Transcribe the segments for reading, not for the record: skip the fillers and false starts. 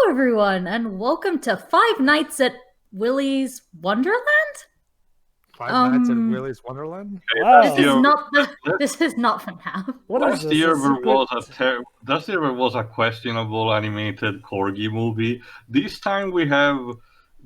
everyone, and welcome to Five Nights at Willy's Wonderland. Five Nights at Willy's Wonderland? Wow. This is not FNAF. What is Last this? year A there was a questionable animated corgi movie. This time we have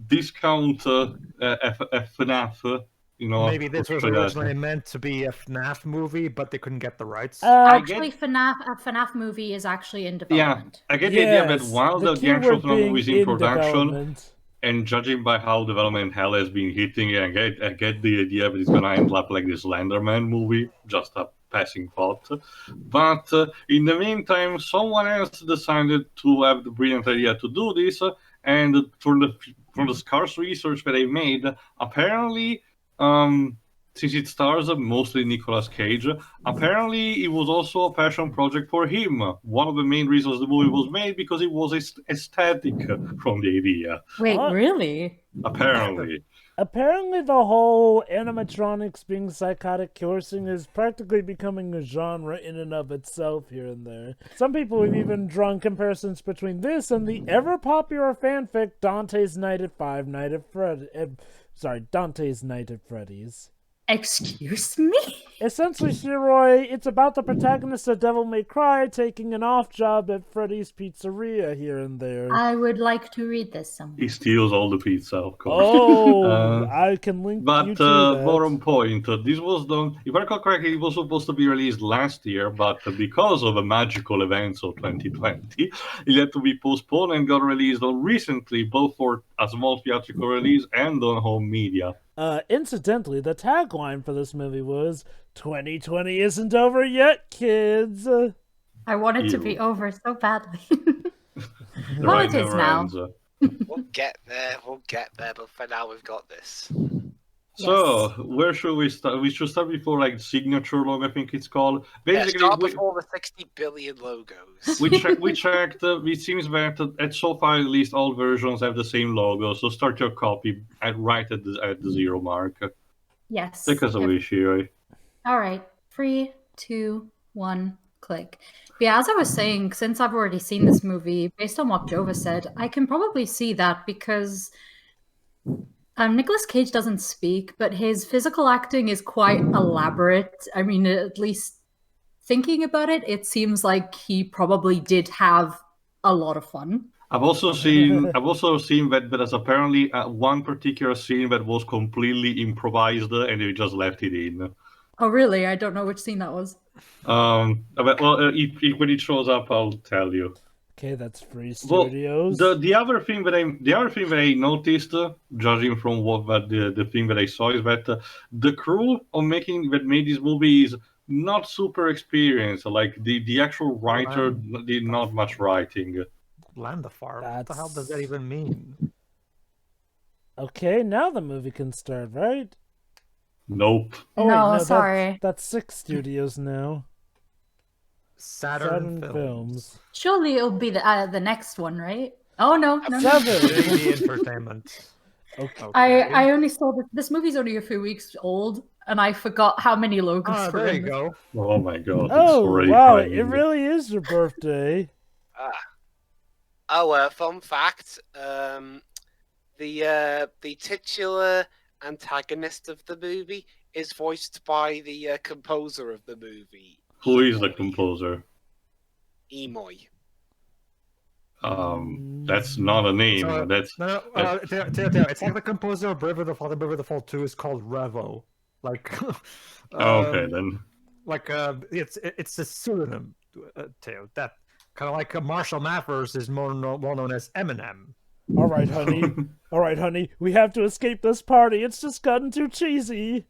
discount FNAF. Maybe this was originally meant to be a FNAF movie, but they couldn't get the rights. Actually, a FNAF movie is actually in development. Yeah, I get the idea that while the actual FNAF movie is in production, and judging by how development hell has been hitting it, I get the idea that it's gonna end up like this Slenderman movie, just a passing thought. But in the meantime, someone else decided to have the brilliant idea to do this, and from the scarce research that I made, apparently, since it stars mostly Nicolas Cage, apparently it was also a passion project for him. One of the main reasons the movie was made because it was aesthetic from the idea. Wait, really? Apparently. Apparently the whole animatronics being psychotic cursing is practically becoming a genre in and of itself here and there. Some people have even drawn comparisons between this and the ever-popular fanfic Dante's Night at Dante's Night at Freddy's. Excuse me? Essentially, Shiroi, it's about the protagonist of Devil May Cry taking an off job at Freddy's Pizzeria here and there. I would like to read this somewhere. He steals all the pizza, of course. Oh, I can link you to that. More on point, this was done, if I recall correctly, it was supposed to be released last year, but because of the magical events of 2020, it had to be postponed and got released recently, both for a small theatrical release and on home media. Incidentally, the tagline for this movie was, 2020 isn't over yet, kids. I want it to be over so badly. Well, it is now. Ends. We'll get there, but for now we've got this. So, where should we start? We should start before, like, signature logo, I think it's called. Basically, start before the 60 billion logos. We checked, it seems that so far at least all versions have the same logo, so start your copy right at the 0 mark. Yes. Because of Shiroi. Alright, 3, 2, 1, click. Yeah, as I was saying, since I've already seen this movie, based on what Jova said, I can probably see that because Nicolas Cage doesn't speak, but his physical acting is quite elaborate. I mean, at least thinking about it, it seems like he probably did have a lot of fun. I've also seen that there's apparently one particular scene that was completely improvised and they just left it in. Oh, really? I don't know which scene that was. When it shows up, I'll tell you. Okay, that's Free Studios. Well, the other thing that I noticed, judging from the thing that I saw, is that the crew that made this movie is not super experienced. Like the actual writer did not much writing. Land the farm. What the hell does that even mean? Okay, now the movie can start, right? Nope. Oh, no, wait, no, sorry. That's 6 studios now. Saturn Films. Surely it'll be the next one, right? Oh no, no. 7. The entertainment. Okay. I only saw this movie's only a few weeks old, and I forgot how many logos were There in you this. go. Oh my god! Oh wow! It really is your birthday. Fun fact: the titular antagonist of the movie is voiced by the composer of the movie. Who is the composer? Emoy. That's not a name. So, that's it's like the composer of Brave of the Fall. The Brave of the Fall 2 is called Revo. Like, okay then. Like, it's a pseudonym. Teo. That kind of like Marshall Mathers is more well known as Eminem. All right, honey. All right, honey. We have to escape this party. It's just gotten too cheesy.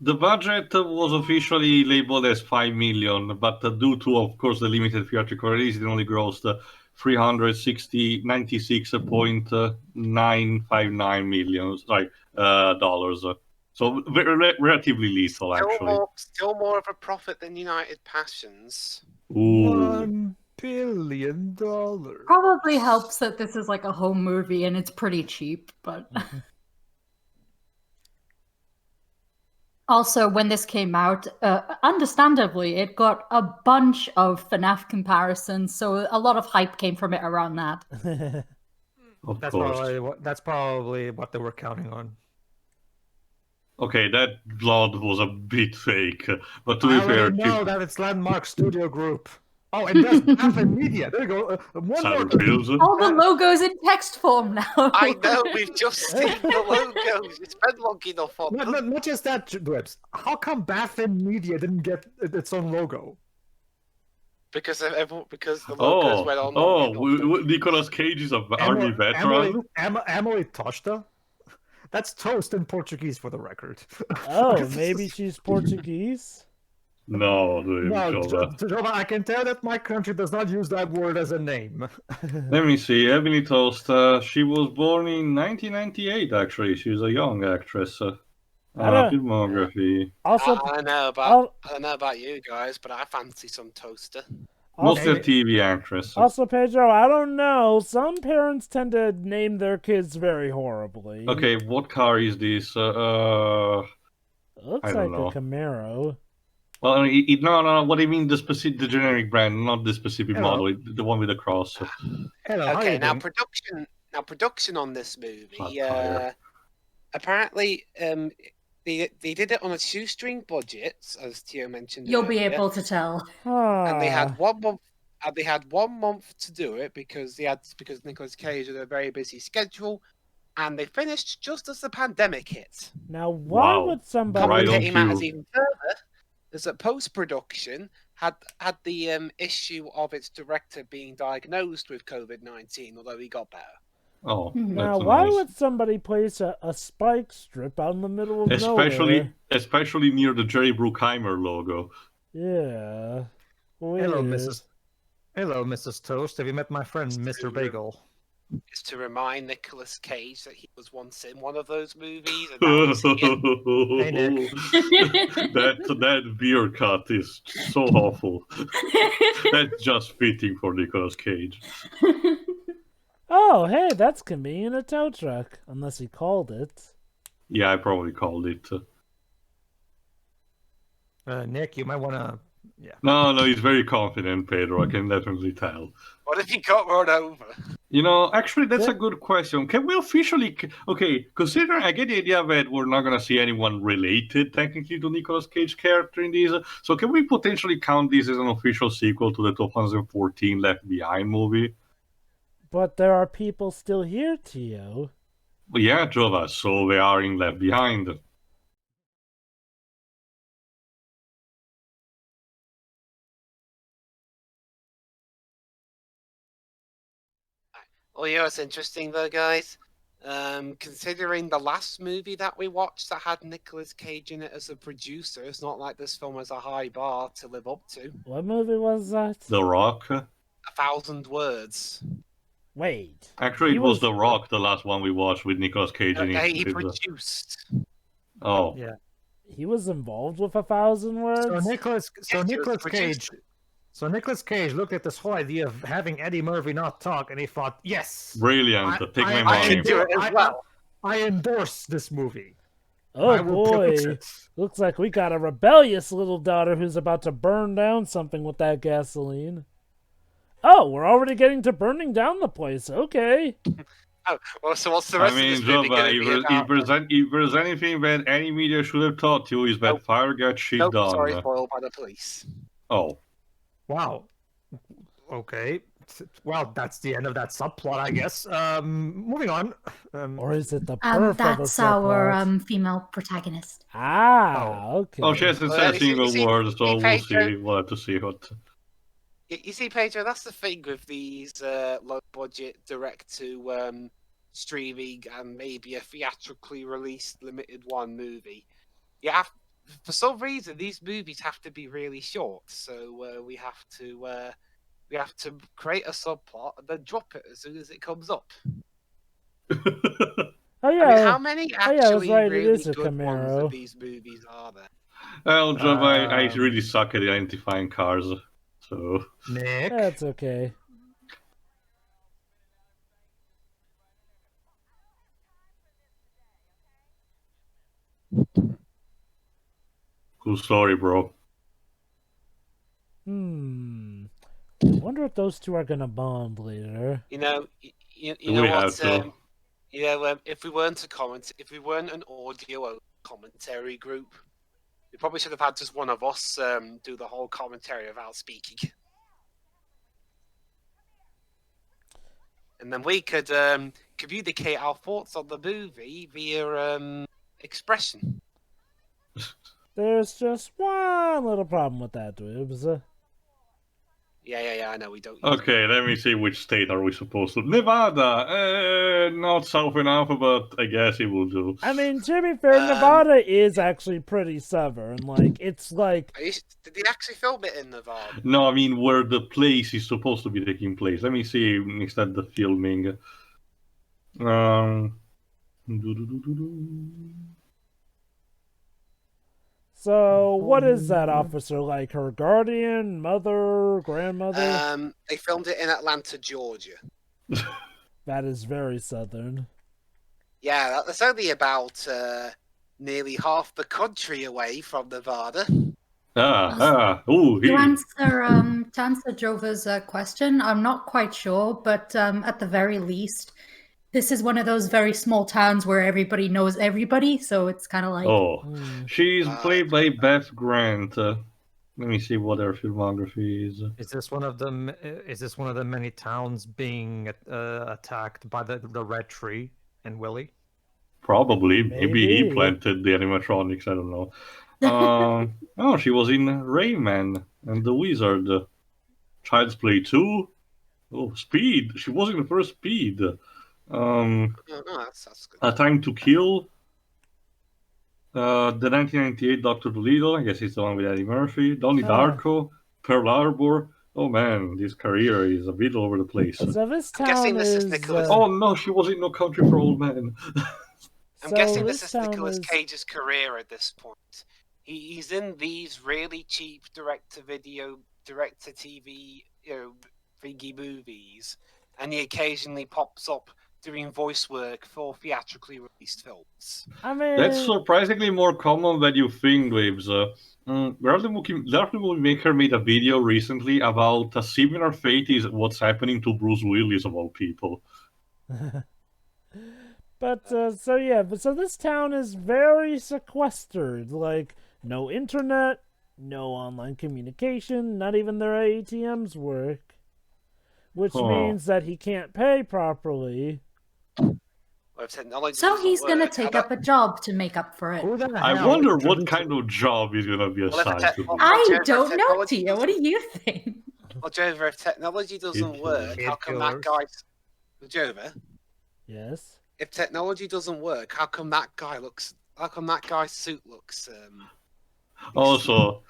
The budget was officially labeled as 5 million, but due to, of course, the limited theatrical release, it only grossed $396.959 million dollars. So relatively little, actually. Still more of a profit than United Passions. Ooh. $1 billion. Probably helps that this is like a home movie and it's pretty cheap, but Also, when this came out, understandably, it got a bunch of FNAF comparisons, so a lot of hype came from it around that. Of That's course. probably what they were counting on. Okay, that blood was a bit fake, but to I be fair, already know that it's Landmark Studio Group. Oh, and there's Baffin Media. There you go. One more. Sour Pills. All the logos in text form now. I know, we've just seen the logos. It's been long enough on them. Not just that, Dwibs. How come Baffin Media didn't get its own logo? Because the logos went on long enough. Nicolas Cage is an army veteran. Emily Toshta? That's toast in Portuguese, for the record. Oh, maybe she's Portuguese? No, Jova, I can tell that my country does not use that word as a name. Let me see. Emily Toast. She was born in 1998. Actually, she's a young actress. Filmography. Also, I don't know about you guys, but I fancy some toaster. Mostly a TV actress. Also, Pedro, I don't know. Some parents tend to name their kids very horribly. Okay, what car is this? Looks I don't know. a Camaro. Well, no. What do you mean the generic brand, not the specific model, the one with the cross? Hello, Okay, now production on this movie. Apparently, they did it on a shoestring budget, as Tio mentioned. You'll be earlier. able to tell. And they had 1 month. And they had 1 month to do it because Nicolas Cage had a very busy schedule, and they finished just as the pandemic hit. Now, why would somebody complicating matters even further? Is that post-production had the issue of its director being diagnosed with COVID-19, although he got better. Oh, now why would somebody place a spike strip out in the middle of nowhere? Especially near the Jerry Bruckheimer logo. Yeah. Hello, Mrs. Toast. Have you met my friend, Mr. Bagel? Is to remind Nicolas Cage that he was once in one of those movies. And now he's here. Hey, Nick. that beer cut is so awful. That's just fitting for Nicolas Cage. Oh, hey, that's convenient, a tow truck. Unless he called it. Yeah, I probably called it. Nick, you might want to... Yeah. No, he's very confident, Pedro. I can definitely tell. What if he got run over? Actually, that's a good question. Can we officially... Okay, considering I get the idea that we're not going to see anyone related, technically, to Nicolas Cage character in these. So can we potentially count this as an official sequel to the 2014 Left Behind movie? But there are people still here, Tio. Well, yeah, Jova, so they are in Left Behind. Well, it's interesting though, guys. Considering the last movie that we watched that had Nicolas Cage in it as a producer, it's not like this film has a high bar to live up to. What movie was that? The Rock. 1,000 Words. Wait. Actually, it was The Rock, the last one we watched with Nicolas Cage in it. He produced. Oh. Yeah. He was involved with 1,000 Words? So Nicolas Cage looked at this whole idea of having Eddie Murphy not talk, and he thought, yes. Brilliant. Take my money. I can do it as well. I endorse this movie. Oh, boy. Looks like we got a rebellious little daughter who's about to burn down something with that gasoline. Oh, we're already getting to burning down the place. Okay. Oh, well, so what's the rest of this movie going to be about? If there's anything that any media should have taught you is that fire gets shit done. Sorry, spoiled by the police. Oh. Wow. Okay. Well, that's the end of that subplot, I guess. Moving on. Or is it the perf of a That's our female protagonist. Okay. Oh, she hasn't said a single word, so we'll see. We'll have to see what... You see, Pedro, that's the thing with these low-budget, direct-to streaming and maybe a theatrically released limited one movie. For some reason, these movies have to be really short, so we have to create a subplot and then drop it as soon as it comes up. Oh yeah. I mean, how many actually really good Camaro. ones of these movies are there? Well, Joe, I really suck at identifying cars. So Nick, that's okay. Cool story, bro. I wonder if those two are gonna bond later. You know We what? have to. If we weren't an audio commentary group, we probably should have had just one of us do the whole commentary without speaking, and then we could communicate our thoughts on the movie via expression. There's just one little problem with that, Dwebs. Yeah, I know we don't. Okay, let me see which state are we supposed to. Nevada, not south enough, but I guess it will do. I mean, to be fair, Nevada is actually pretty southern. Like, it's like... Did they actually film it in Nevada? No, I mean where the place is supposed to be taking place. Let me see instead the filming. So, what is that officer like? Her guardian, mother, grandmother? They filmed it in Atlanta, Georgia. That is very southern. Yeah, that's only about nearly half the country away from Nevada. To answer Jova's question, I'm not quite sure, but at the very least, this is one of those very small towns where everybody knows everybody, so it's kind of like... Oh, she's played by Beth Grant. Let me see what her filmography is. Is this one of the many towns being attacked by the Red Tree and Willy? Probably. Maybe he planted the animatronics. I don't know. Oh, she was in Rayman and the Wizard. Child's Play 2. Oh, Speed. She was in the first Speed. That's good. A Time to Kill. The 1998 Dr. Dolittle. I guess it's the one with Eddie Murphy. Donnie Darko. Pearl Harbor. Oh man, this career is a bit all over the place. So this town I'm guessing this is is... Nicholas. Oh no, she was in No Country for Old Men. I'm guessing this is Nicolas Cage's career at this point. He's in these really cheap direct-to-video, direct-to-TV, thingy movies, and he occasionally pops up doing voice work for theatrically released films. I mean... That's surprisingly more common than you think, Waves. The movie maker made a video recently about a similar fate is what's happening to Bruce Willis, of all people. But, so this town is very sequestered. Like, no internet, no online communication, not even their ATMs work. Which means that he can't pay properly. So he's going to take up a job to make up for it. I wonder what kind of job he's going to be assigned to. I don't know, Tia. What do you think? Well, Jova, if technology doesn't work, how come that guy... Jova? Yes? If technology doesn't work, how come that guy's suit looks... Also,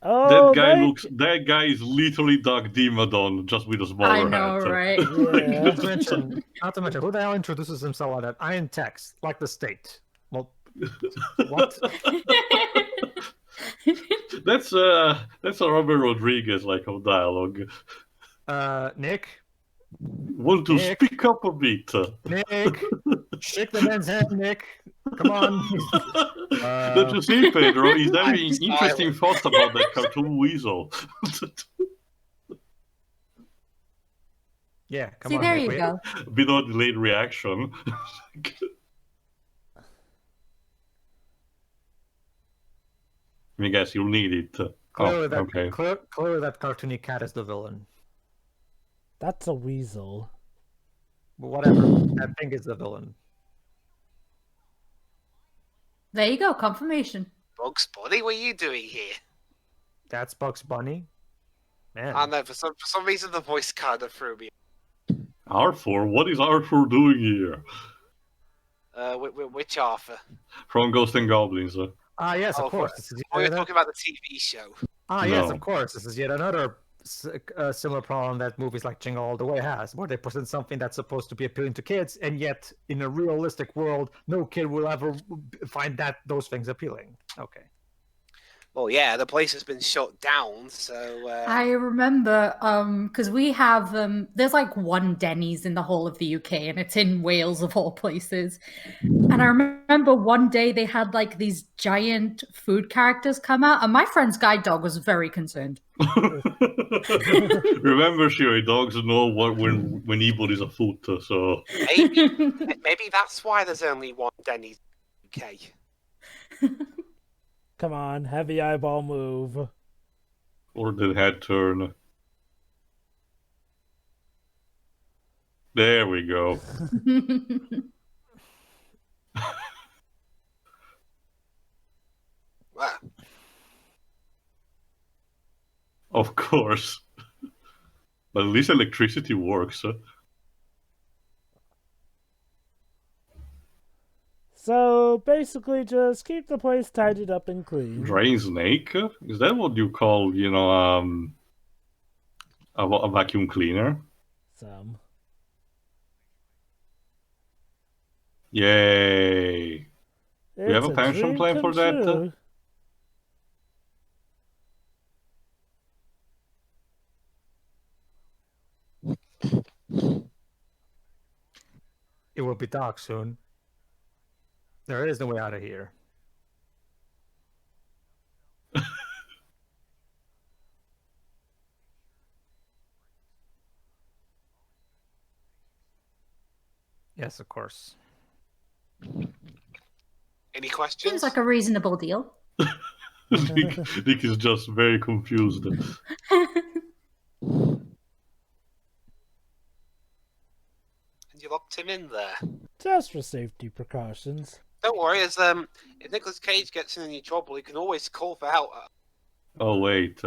that guy is literally Doug Dimmadon, just with a smaller I know, hat. right? Yeah. Not to mention, who the hell introduces himself like that? I in text, like the state. Well, what? That's a Robert Rodriguez like of dialogue. Nick? Want to speak up a bit? Nick, shake the man's hand, Nick. Come on. Don't you see, Pedro? He's having interesting thoughts about that cartoon weasel. Yeah, come See, on. there Nick, you go. A bit of a delayed reaction. I guess you'll need it. Clearly, okay. Clearly that cartoony cat is the villain. That's a weasel. But whatever. That thing is the villain. There you go, confirmation. Bugs Bunny, what are you doing here? That's Bugs Bunny? Man. I know, for some reason the voice kind of threw me. Arthur? What is Arthur doing here? Which Arthur? From Ghosts and Goblins. Yes, of course. We're talking about the TV show. Yes, of course. This is yet another similar problem that movies like Jingle All the Way has, where they present something that's supposed to be appealing to kids, and yet in a realistic world, no kid will ever find those things appealing. Okay. Well, yeah, the place has been shut down, so... I remember, because we have, there's like one Denny's in the whole of the UK, and it's in Wales of all places. And I remember one day they had like these giant food characters come out, and my friend's guide dog was very concerned. Remember, Shiroi, dogs know what when evil is afoot, so... Maybe that's why there's only one Denny's in the UK. Come on, heavy eyeball move. Or the head turn. There we go. Well, Of course. But at least electricity works. So basically, just keep the place tidied up and clean. Drain snake? Is that what you call, a vacuum cleaner? Some. Yay! We have It's a pension dream plan come for that? true. It will be dark soon. There is no way out of here. Yes, of course. any questions? Seems like a reasonable deal. Nick is just very confused. And you locked him in there. Just for safety precautions. Don't worry, as if Nicolas Cage gets in any trouble, he can always call for help. Oh, wait.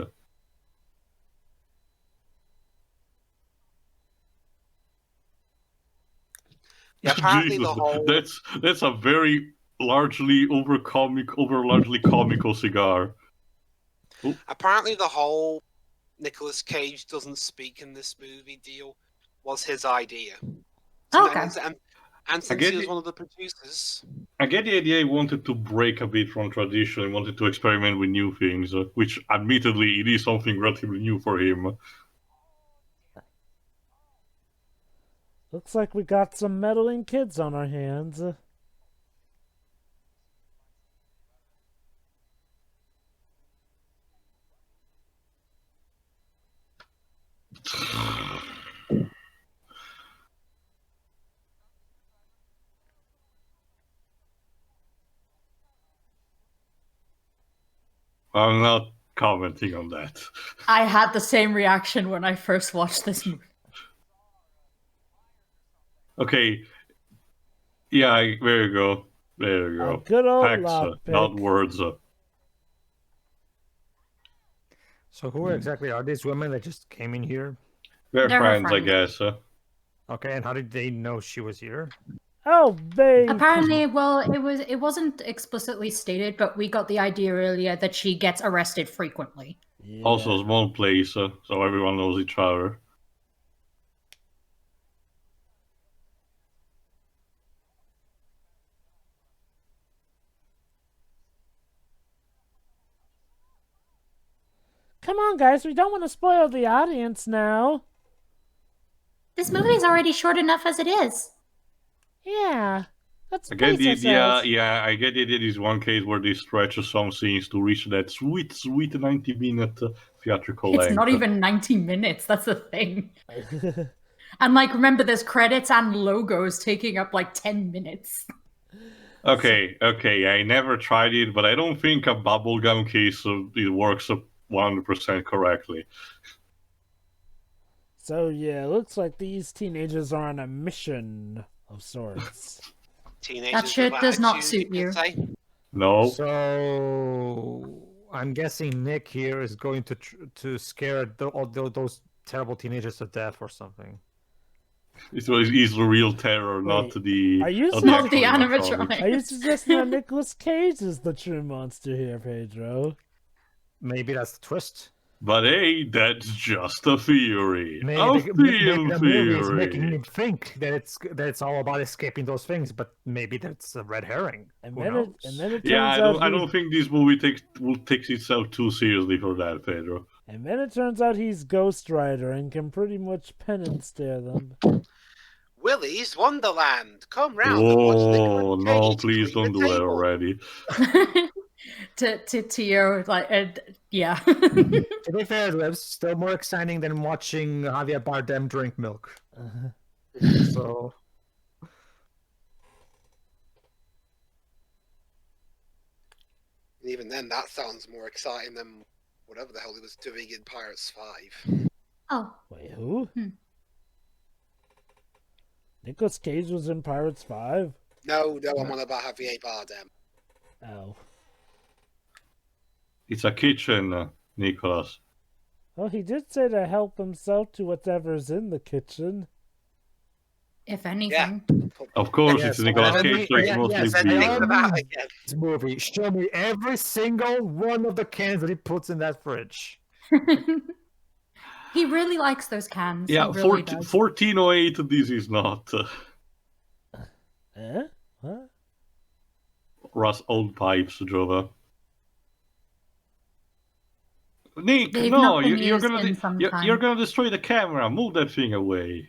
Yeah, apparently Jesus, the whole that's a very largely largely comical cigar. apparently the whole Nicolas Cage doesn't speak in this movie deal was his idea. Okay. And since he was one of the producers, I get the idea he wanted to break a bit from tradition and wanted to experiment with new things, which admittedly it is something relatively new for him. Looks like we got some meddling kids on our hands. I'm not commenting on that. I had the same reaction when I first watched this movie. Okay. Yeah, there you go. There you go. A good old Facts, lockpick. not words. So who exactly are these women that just came in here? They're They're her friends, I friends. guess. Okay, and how did they know she was here? Oh, babe. Apparently, well, it wasn't explicitly stated, but we got the idea earlier that she gets arrested frequently. Yeah. Also a small place, so everyone knows each other. Come on, guys. We don't want to spoil the audience now. This movie's already short enough as it is. Yeah. Let's I get the pace idea, ourselves. I get the idea this one case where they stretch some scenes to reach that sweet 90-minute theatrical length. It's not even 90 minutes, that's the thing. And like, remember, there's credits and logos taking up like 10 minutes. Okay, I never tried it, but I don't think a bubblegum case it works 100% correctly. So, yeah, looks like these teenagers are on a mission of sorts. teenagers That shit with does not attitude, suit you you. could say. No? So I'm guessing Nick here is going to scare all those terrible teenagers to death or something. It is the real terror, not Wait, the... are you Not the actual animatronics. Are you suggesting that Nicolas Cage is the true monster here, Pedro? Maybe that's the twist. But hey, that's just a theory. Maybe A the movie is theory. making me think that it's all about escaping those things, but maybe that's a red herring. And Who then knows? it turns Yeah, out I don't think this movie will take itself too seriously for that, Pedro. And then it turns out he's Ghost Rider and can pretty much pen and stare them. Willy's Wonderland. Come round and watch Oh Nicolas no! Cage Please clean don't the do that table. already. to Tio, like, yeah. To be fair, it was still more exciting than watching Javier Bardem drink milk. So Even then, that sounds more exciting than whatever the hell he was doing in Pirates 5. Oh, Wait, who? Hmm. Nicolas Cage was in Pirates 5? No, I'm on about Javier Bardem. Oh. It's a kitchen, Nicholas. Well, he did say to help himself to whatever's in the kitchen. if anything. Of course, Yes, it's Nicolas Cage, so it's yes, mostly yes, beer. I am- That again. this movie, show me every single one of the cans that he puts in that fridge. He really likes those cans. Yeah, he really does. 1408. This is not Eh? What? Russ old pipes, Jova. Nick, They've no, not been you're used gonna in some you're time. gonna destroy the camera. Move that thing away.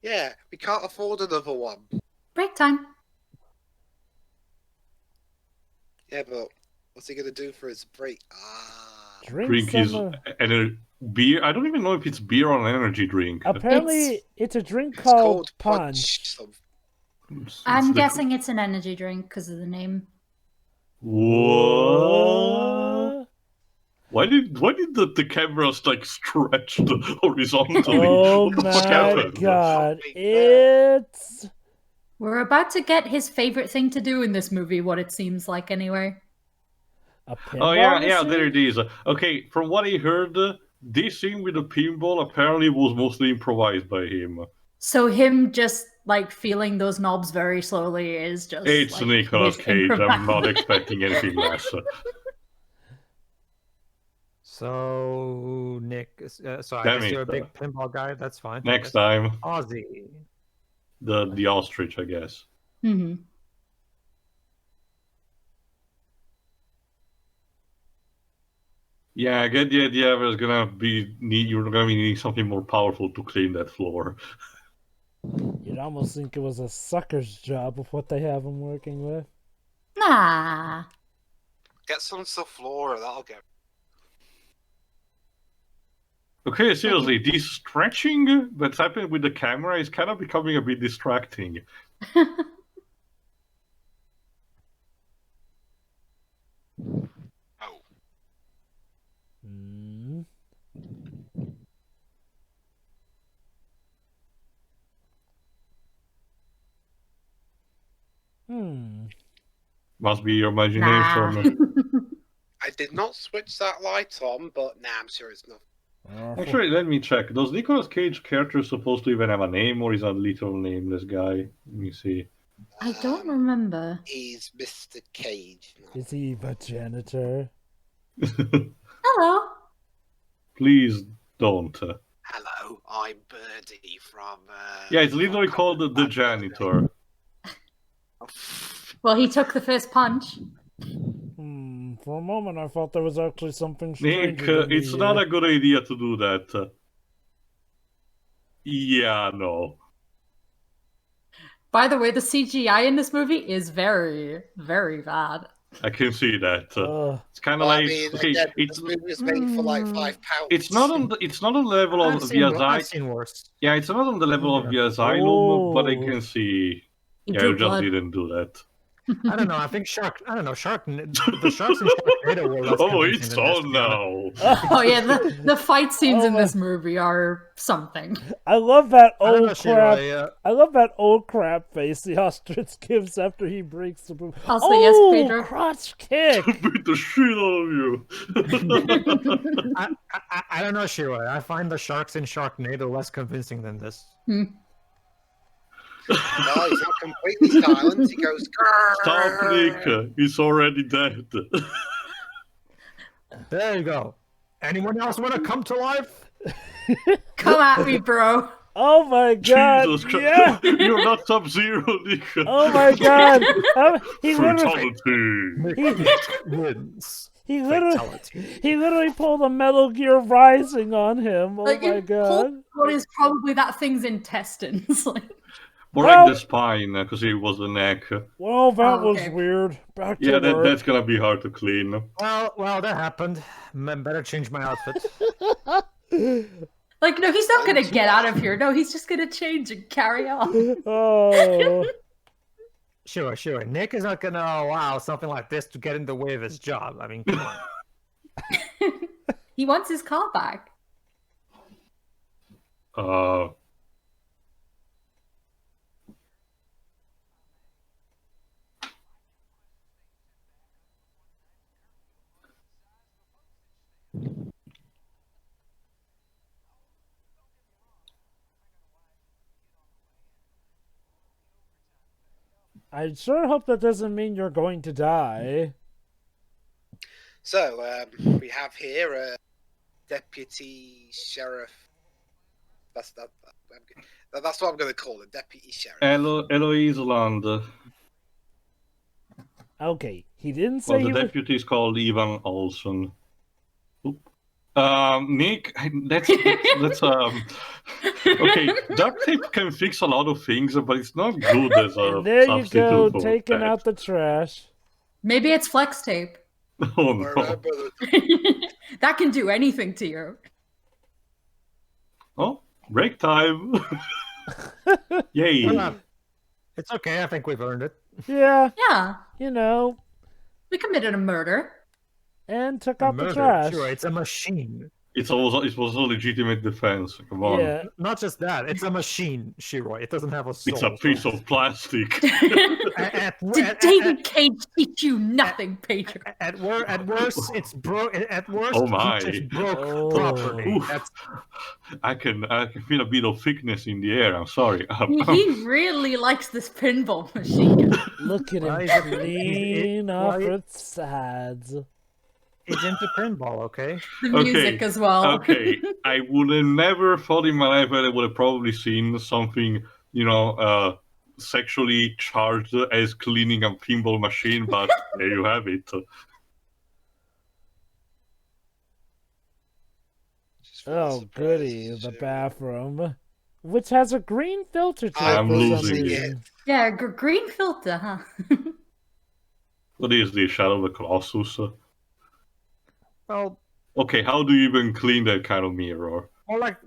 Yeah, we can't afford another one. Break time. Yeah, but what's he gonna do for his break? Drink some, his beer. I don't even know if it's beer or an energy drink. Apparently, it's a drink It's called called Punch. Punch. I'm guessing it's an energy drink because of the name. What? Why did the cameras like stretch horizontally? Oh What the fuck my happened? god. Something It's... We're about to get his favorite thing to do in this movie, what it seems like anyway. a Oh yeah, pinball there machine? it is. Okay, from what I heard, this scene with the pinball apparently was mostly improvised by him. So him just like feeling those knobs very slowly is just It's like, Nicolas his Cage. I'm not improv- expecting anything less. So Nick, so I Damn guess it. you're a big pinball guy. That's fine. Next time, Aussie. the ostrich, I guess. Mhm. Yeah, I get the idea. You're gonna be needing something more powerful to clean that floor. You'd almost think it was a sucker's job of what they have him working with. Nah. Get some Flora, that'll get. Okay, seriously, this stretching that's happening with the camera is kind of becoming a bit distracting. Oh. Hmm. Must be your imagination. I did not switch that light on, but nah, I'm sure it's not. Actually, let me check. Does Nicolas Cage character supposed to even have a name, or is that a little nameless guy? Let me see. I don't remember. He's Mr. Cage. Is he the janitor? Hello. Please don't. Hello, I'm Birdie from. Yeah, it's literally called the janitor. Well, he took the first punch. For a moment, I thought there was actually something strange. Nick, it's not a good idea to do that. Yeah, no. By the way, the CGI in this movie is very, very bad. I can see that. It's kind of Well, like I mean, okay, again, it's this movie was made for like £5. it's not on the level of the I've asylum. seen worse. Yeah, it's not on the level of the asylum, but I can see. He Yeah, drew you just blood. didn't do that. I don't know. I think the sharks in Sharknado were less Oh, convincing it's than this, on to be honest. now. Oh yeah, the fight scenes Oh in my- this movie are something. I love that I don't old know, crap. Shiroi, I love that old crap face the ostrich gives after he breaks the boom. Also, Oh, yes, Pedro. crotch kick! Beat the shit out of you. I don't know, Shiroi. I find the sharks in Sharknado less convincing than this. No, he's not completely silent. He goes. Stop, Nick. He's already dead. There you go. Anyone else want to come to life? Come at me, bro. Oh my god! Jesus Christ. Yeah! You're not Sub-Zero, Nick. Oh my god! He literally, Fatality. Wins. he Fatality. literally pulled a Metal Gear Rising on him. Oh Like, my it god! pulled what is probably that thing's intestines. Like, More Well- like the spine, because it was the neck. Well, that Oh, was okay. weird. Back to Yeah, work. that's gonna be hard to clean. Well, that happened. Better change my outfit. like, no, he's not gonna get out of here. No, he's just gonna change and carry on. Oh. Sure. Nick is not gonna allow something like this to get in the way of his job. I mean, come on. He wants his car back. I sure hope that doesn't mean you're going to die. So, we have here Deputy Sheriff. That's what I'm going to call it, Deputy Sheriff. Eloise Land. Okay, he didn't say Well, he the was... deputy is called Ivan Olsen. Oop. Nick, that's okay. Duct tape can fix a lot of things, but it's not good as a And there you substitute go, for taking that. out the trash. Maybe it's flex tape. Oh no! That can do anything to you. Oh, break time! Yay! It's okay. I think we've earned it. Yeah, Yeah, you know, we committed a murder. and took A out the murder. trash. Sure, it's a machine. It was a legitimate defense. Come on. Yeah. Not just that. It's a machine, Shiroi. It doesn't have a soul. It's a piece of plastic. Did David Cage teach you nothing, Pedro? At worst, it's broke. At worst, Oh my. he just broke Oh. property. Oof. That's I can feel a bit of thickness in the air. I'm sorry. He really likes this pinball machine. Look at Well, him he's- clean well, off he- its sides. he's into pinball. Okay. The Okay, music as well. Okay, I would have never thought in my life that I would have probably seen something, sexually charged as cleaning a pinball machine, but there you have it. Oh, goody, the bathroom. Which has a green filter to it I'm for some losing it. reason. Yeah, green filter, huh? What is this, Shadow of the Colossus? Well, Okay, how do you even clean that kind of mirror?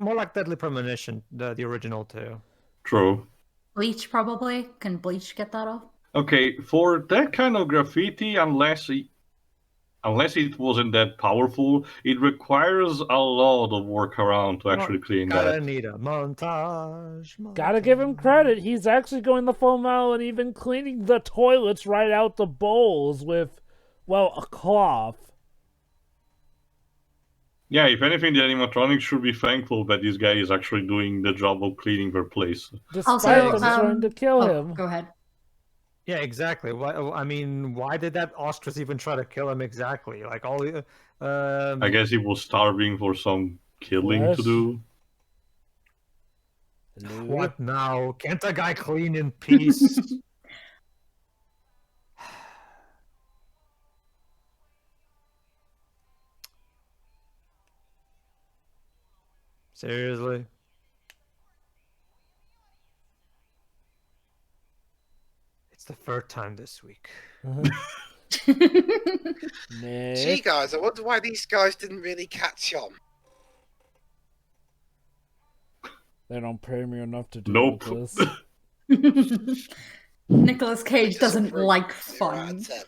more like Deadly Premonition, the original too. True. Bleach, probably. Can bleach get that off? Okay, for that kind of graffiti, unless it wasn't that powerful, it requires a lot of work around to actually clean Gotta that. need a montage. Gotta give him credit. He's actually going the full mile and even cleaning the toilets right out the bowls with, well, a cloth. Yeah, if anything, the animatronics should be thankful that this guy is actually doing the job of cleaning their place. Despite Also, them trying to kill him. Go ahead. Yeah, exactly. Why did that ostrich even try to kill him exactly? Like all the. I guess he was starving for some killing to Flesh. do. What now? Can't a guy clean in peace? Seriously? It's the third time this week. Nick. Gee, guys, I wonder why these guys didn't really catch on. They don't pay me enough to do Nope. this. Nicolas Cage Just doesn't approve like 0 out fun. of 10.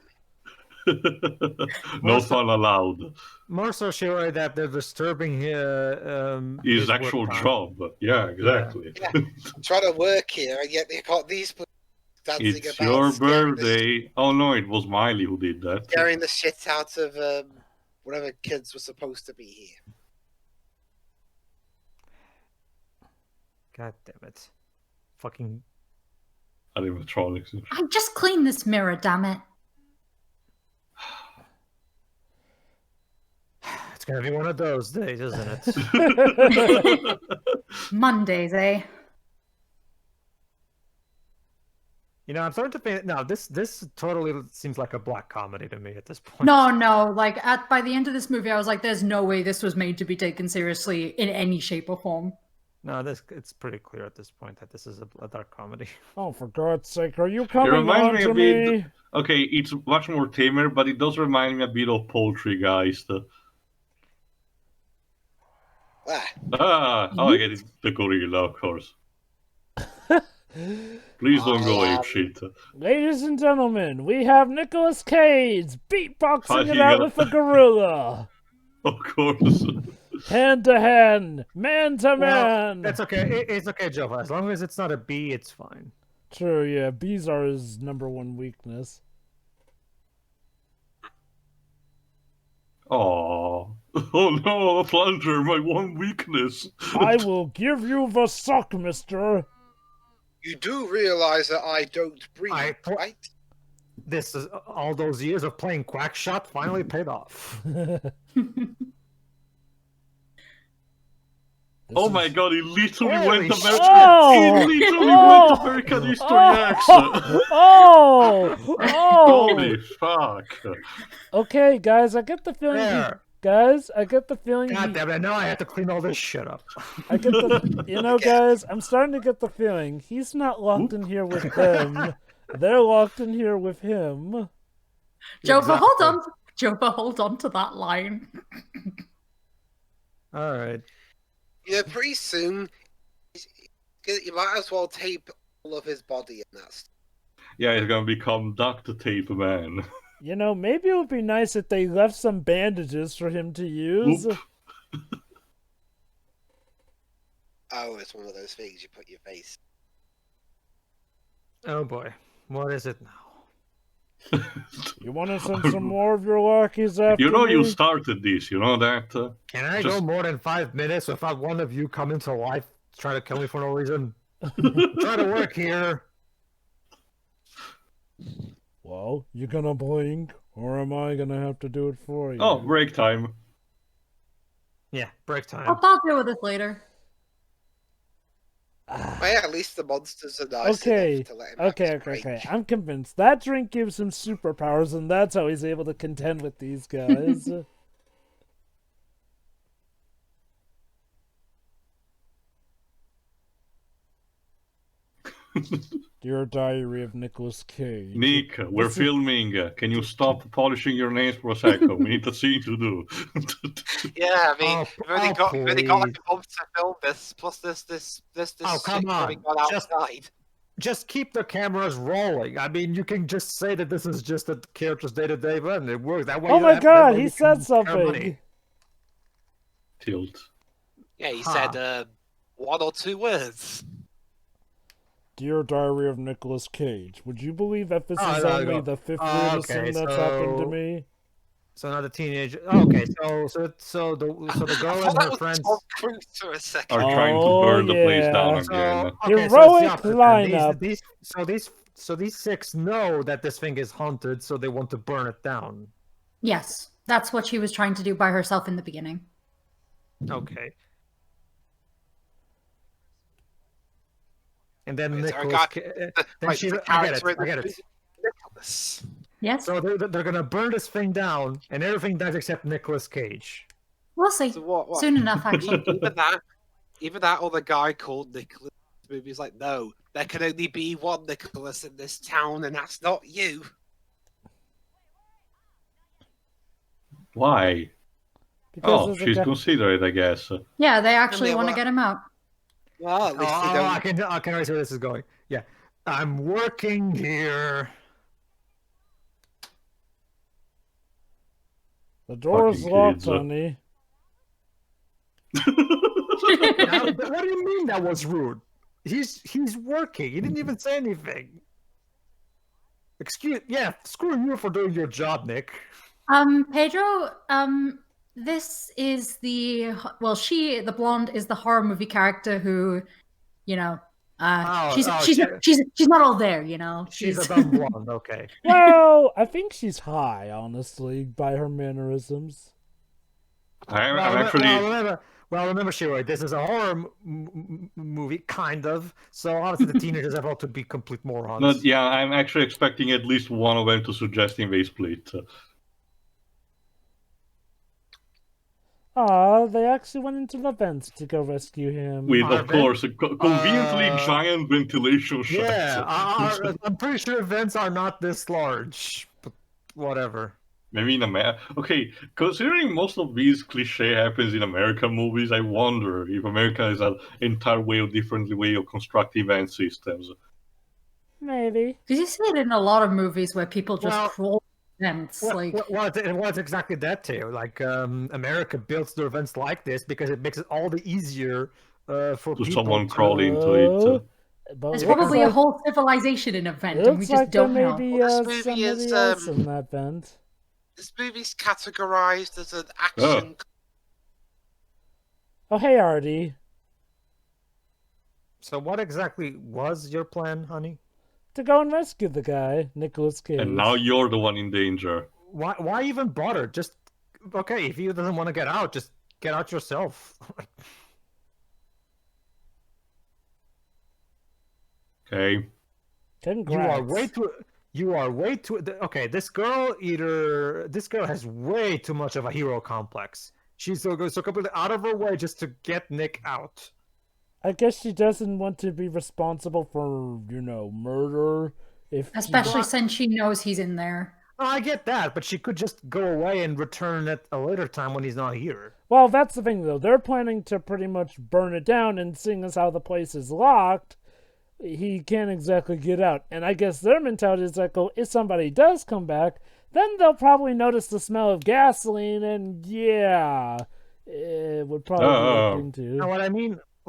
No fun allowed. More so, Shiroi, that they're disturbing His work actual time. job. Yeah, exactly. Yeah. I'm trying to work here, and yet they've got these people dancing It's about your scaring birthday. Oh no, it was Miley who did that. scaring the shit out of whatever kids were supposed to be here. God damn it. Fucking. Animatronics. I just cleaned this mirror, damn it. gonna be one of those days, isn't it? Mondays, eh? You know, I'm starting to think. No, this totally seems like a black comedy to me at this point. No. Like by the end of this movie, I was like, "There's no way this was made to be taken seriously in any shape or form." No, it's pretty clear at this point that this is a dark comedy. Oh, for God's sake, are you It coming reminds on me to a bit. me? Okay, it's much more tamer, but it does remind me a bit of Poultrygeist. I get it. The gorilla, of course. Please don't go apeshit. Ladies and gentlemen, we have Nicolas Cage beatboxing Fighting it out a- with a gorilla. Of course. Hand to hand, man to Well, man. that's okay. It's okay, Jova. As long as it's not a bee, it's fine. True, yeah. Bees are his #1 weakness. Oh no, a plunger, my one weakness. I will give you the sock, mister. You do realize that I don't breathe, right? This is all those years of playing Quackshot finally paid off. Oh my god, he literally Holy went shit. American. Oh! He literally went American History accent. Oh! Holy fuck. Okay, guys, I get the feeling. There. Guys, I get the feeling. God damn it! Now I have to clean all this shit up. I get the. You know, guys, I'm starting to get the feeling he's not locked in here with them. They're locked in here with him. Jova, hold on. Jova, hold on to that line. All right. You know, pretty soon, you might as well tape all of his body in that. Yeah, he's gonna become duct tape man. You know, maybe it would be nice if they left some bandages for him to use. Oop. Oh, it's one of those things you put in your face. Oh boy, what is it now? You want to send some more of your lackeys after You know me? you started this, you know that? Can I Just- go more than 5 minutes without one of you coming to life, trying to kill me for no reason? Try to work here. Well, you gonna blink, or am I gonna have to do it for you? Oh, break time. Yeah, break time. I'll deal with this later. But yeah, at least the monsters are nice Okay, enough to let him have his okay. break. I'm convinced. That drink gives him superpowers, and that's how he's able to contend with these guys. Dear Diary of Nicolas Cage. Nick, we're filming. Can you stop polishing your nails for a second? We need a scene to do. Yeah, I mean, Oh, we've only got like please. a month to film this. Plus, this Oh, come shit having on. gone Just- outside. Just keep the cameras rolling. I mean, you can just say that this is just a character's day-to-day run. It works that way. Oh you my have- that god, way he you said can earn money. something. Tilt. Yeah, he Huh. said 1 or 2 words. Dear Diary of Nicolas Cage, would you believe that this Oh, is no, only no. the 5th Oh, weirdest okay, thing that's happened to so- me? So now the teenage. Okay, so the girl I and thought that her was friends. Tom Cruise for a second. Are trying to Oh, burn the place yeah. down So, again. okay, so it's the Heroic opposite then. lineup. So these 6 know that this thing is haunted, so they want to burn it down. Yes, that's what she was trying to do by herself in the beginning. Okay. And then It's our Nicholas. guy- Then Right, she's. the I get character it. in I the get it. movie, Nicholas. Yes, So they're gonna burn this thing down, and everything dies except Nicolas Cage. we'll see. So what? Soon enough, actually. Even that other guy called Nicholas. The movie's like, no, there can only be one Nicholas in this town, and that's not you. Why? Because Oh, there's a she's guy- considerate, I guess. Yeah, they actually Yeah, want to well- get him out. Well, at least they don't. I can already see where this is going. Yeah, I'm working here. The door's Fucking locked, kids. honey. Now, what do you mean that was rude? He's working. He didn't even say anything. Screw you for doing your job, Nick. Pedro, this is the blonde is the horror movie character who, she's not all there, you know. She's a dumb blonde. Okay. Well, I think she's high, honestly, by her mannerisms. I'm Well, actually. remember, Shiroi, this is a horror movie, kind of. So obviously the teenagers have all to be complete morons. But yeah, I'm actually expecting at least one of them to suggesting they split. They actually went into the vents to go rescue him. With, of course, conveniently giant ventilation shafts. Yeah, I'm pretty sure vents are not this large, but whatever. Maybe in America. Okay, considering most of these cliche happens in American movies, I wonder if America is an entire different way of constructing vent systems. Maybe. Did you see it in a lot of movies where people just crawl vents? It's exactly that too. Like America builds their vents like this because it makes it all the easier for people someone crawl into it. There's probably a whole civilization in a vent, and we just don't know. This movie is in that vent. This movie's categorized as an action. Oh, hey, Artie. So what exactly was your plan, honey? To go and rescue the guy, Nicolas Cage. And now you're the one in danger. Why even bother? Just, okay, if he doesn't want to get out, just get out yourself. Okay. Congrats. You are way too. Okay, this girl has way too much of a hero complex. She's so completely out of her way just to get Nick out. I guess she doesn't want to be responsible for, murder. Especially since she knows he's in there. Oh, I get that, but she could just go away and return at a later time when he's not here. Well, that's the thing, though. They're planning to pretty much burn it down, and seeing as how the place is locked, he can't exactly get out. And I guess their mentality is like, well, if somebody does come back, then they'll probably notice the smell of gasoline, and yeah, it would probably be looking to. Now, what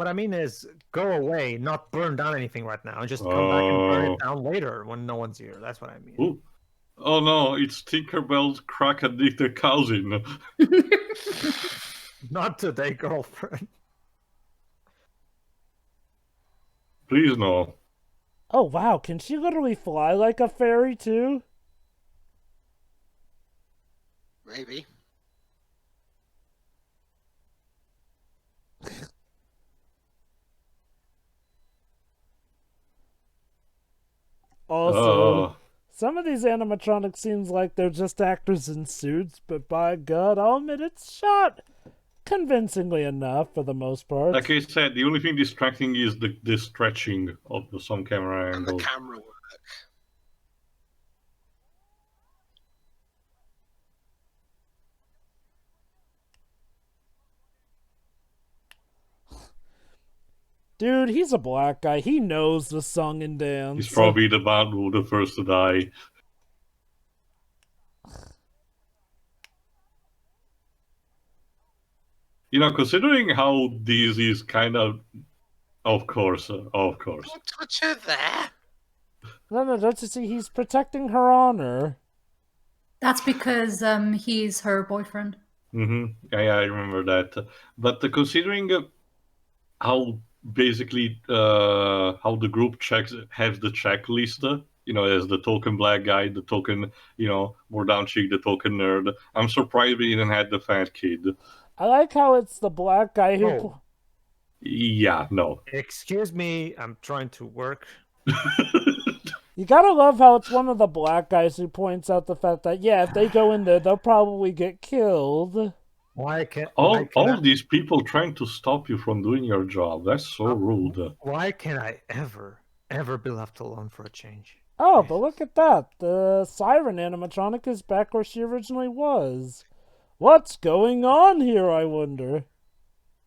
I mean is go away, not burn down anything right now, and just come back and burn it down later when no one's here. That's what I mean. Ooh. Oh no, it's Tinkerbell's crack-addicted cousin. Not today, girlfriend. Please no. Oh wow, can she literally fly like a fairy too? Maybe. Also, some of these animatronics seems like they're just actors in suits, but by God, I'll admit it's shot convincingly enough for the most part. Like I said, the only thing distracting is the stretching of some camera angles. And the camera work. Dude, he's a black guy. He knows the song and dance. He's probably the man who the first to die. Considering how this is kind of course. Don't touch her there. No, don't you see? He's protecting her honor. That's because he's her boyfriend. Mm-hmm. Yeah, I remember that. But considering how basically how the group has the checklist, as the token black guy, the token, more down chick, the token nerd. I'm surprised we didn't have the fat kid. I like how it's the black guy who... Oh. Yeah, no. Excuse me, I'm trying to work. You gotta love how it's one of the black guys who points out the fact that, yeah, if they go in there, they'll probably get killed. All of these people trying to stop you from doing your job. That's so rude. Why can't I ever be left alone for a change? Oh, but look at that. The siren animatronic is back where she originally was. What's going on here, I wonder?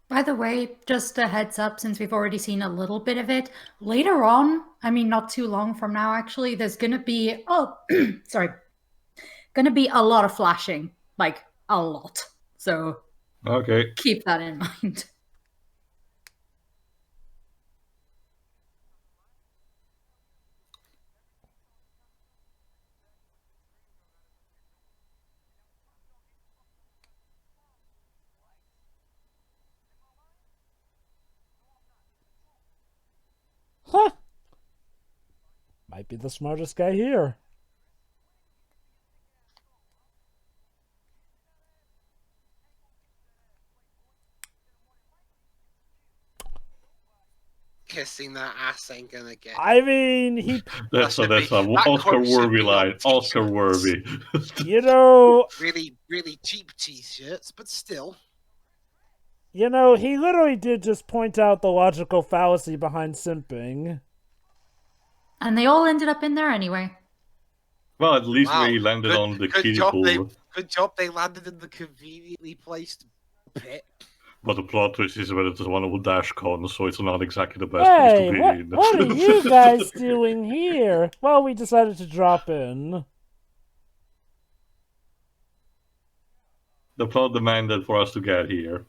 By the way, just a heads up, since we've already seen a little bit of it, later on, I mean, not too long from now, actually, there's going to be, going to be a lot of flashing. Like, a lot. So, okay, keep that in mind. Huh. Might be the smartest guy here. guessing that ass ain't gonna get. I mean, That's a that Oscar-worthy quote should be line. on t-shirts. Oscar-worthy. you know, Really, really cheap t-shirts, but still. he literally did just point out the logical fallacy behind simping. And they all ended up in there anyway. Well, at least Wow. we landed on the kiddie pool. Good job they landed in the conveniently placed pit. But the plot twist is that it's one of the dash cons, so it's not exactly the best Hey, place to be in. what are you guys doing here? Well, we decided to drop in. The plot demanded for us to get here.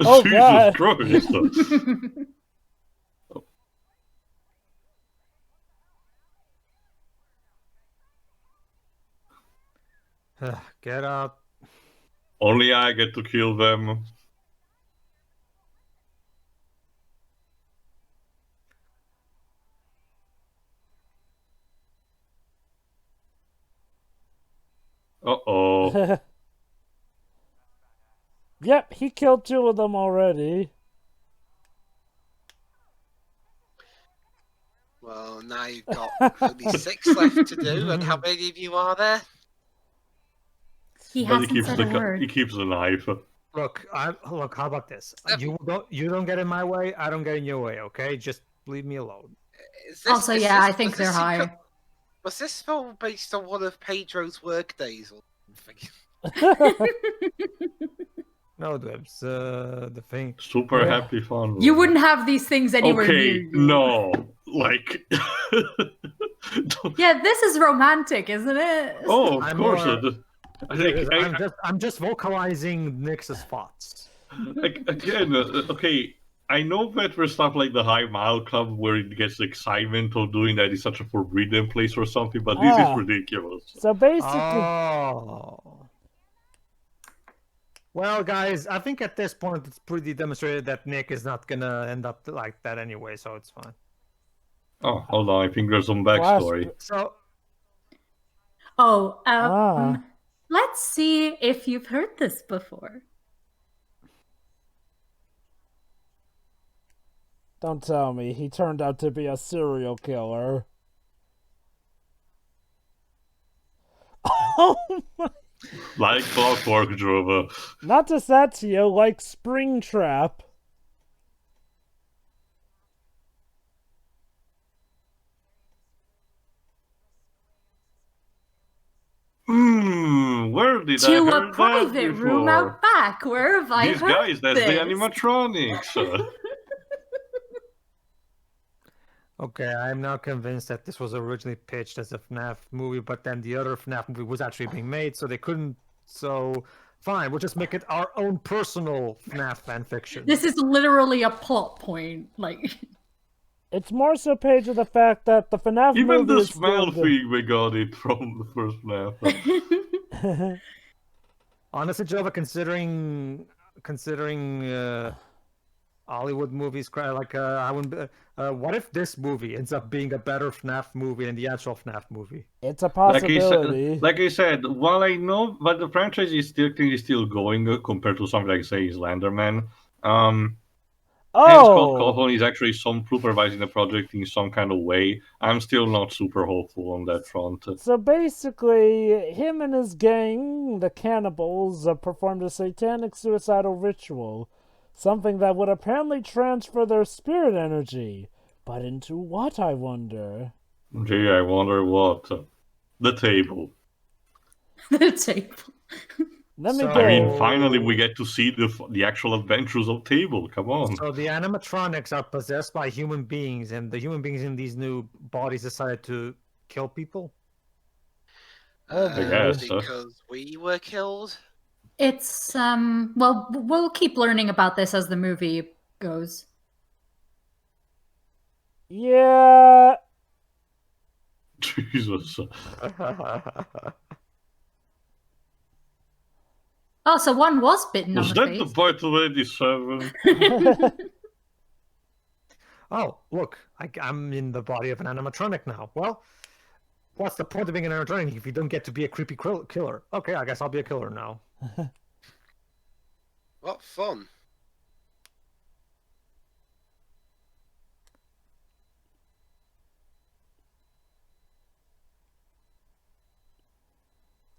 Oh, Jesus God. Christ! Get out. Only I get to kill them. Uh-oh. Yep, he killed 2 of them already. Well, now you've got only 6 left to do, and how many of you are there? He But hasn't said a word. he keeps the knife. Look, how about this? You don't get in my way, I don't get in your way, okay? Just leave me alone. Also, yeah, I think they're high. Was this film based on one of Pedro's work days or something? No, Dibs, the thing. Super happy fun. You wouldn't have these things anywhere near Okay, you. no. Like... Yeah, this is romantic, isn't it? Oh, of I'm course. more- I think I'm just vocalizing Nick's thoughts. again, okay, I know that for stuff like the High Mile Club where it gets excitement of doing that is such a forbidden place or something, but this is ridiculous. So basically... Oh. Well, guys, I think at this point it's pretty demonstrated that Nick is not gonna end up like that anyway, so it's fine. Oh, hold on, I think there's some backstory. So, Let's see if you've heard this before. Don't tell me he turned out to be a serial killer. Oh my... Like Clockwork Drover. Not to Satio, like Springtrap. Where did I To hear a that private room before? out back. Where have I These heard guys, that's this? the animatronics. okay, I'm now convinced that this was originally pitched as a FNAF movie, but then the other FNAF movie was actually being made, so they couldn't. So, fine, we'll just make it our own personal FNAF fanfiction. This is literally a plot point. Like, It's more so page of the fact that the FNAF Even movie the is smell still thing, we got it from the first FNAF. Honestly, Jova, considering Hollywood movies, like I wouldn't. What if this movie ends up being a better FNAF movie than the actual FNAF movie? It's a possibility. Like I said, while I know, but the franchise is still going compared to something like say Slenderman. And Scott Cawthon is actually supervising the project in some kind of way. I'm still not super hopeful on that front. So basically, him and his gang, the cannibals, performed a satanic suicidal ritual. Something that would apparently transfer their spirit energy. But into what, I wonder? Gee, I wonder what. The table. the table. Let me go. I mean, finally we get to see the actual adventures of Table. Come on. So the animatronics are possessed by human beings, and the human beings in these new bodies decided to kill people? I guess. Because we were killed? It's, well, we'll keep learning about this as the movie goes. Yeah. Jesus. Oh, so one was bitten Was on the that face. the part of 87? Oh, look, I'm in the body of an animatronic now. Well, What's the point of being an animatronic if you don't get to be a creepy killer? Okay, I guess I'll be a killer now. What fun.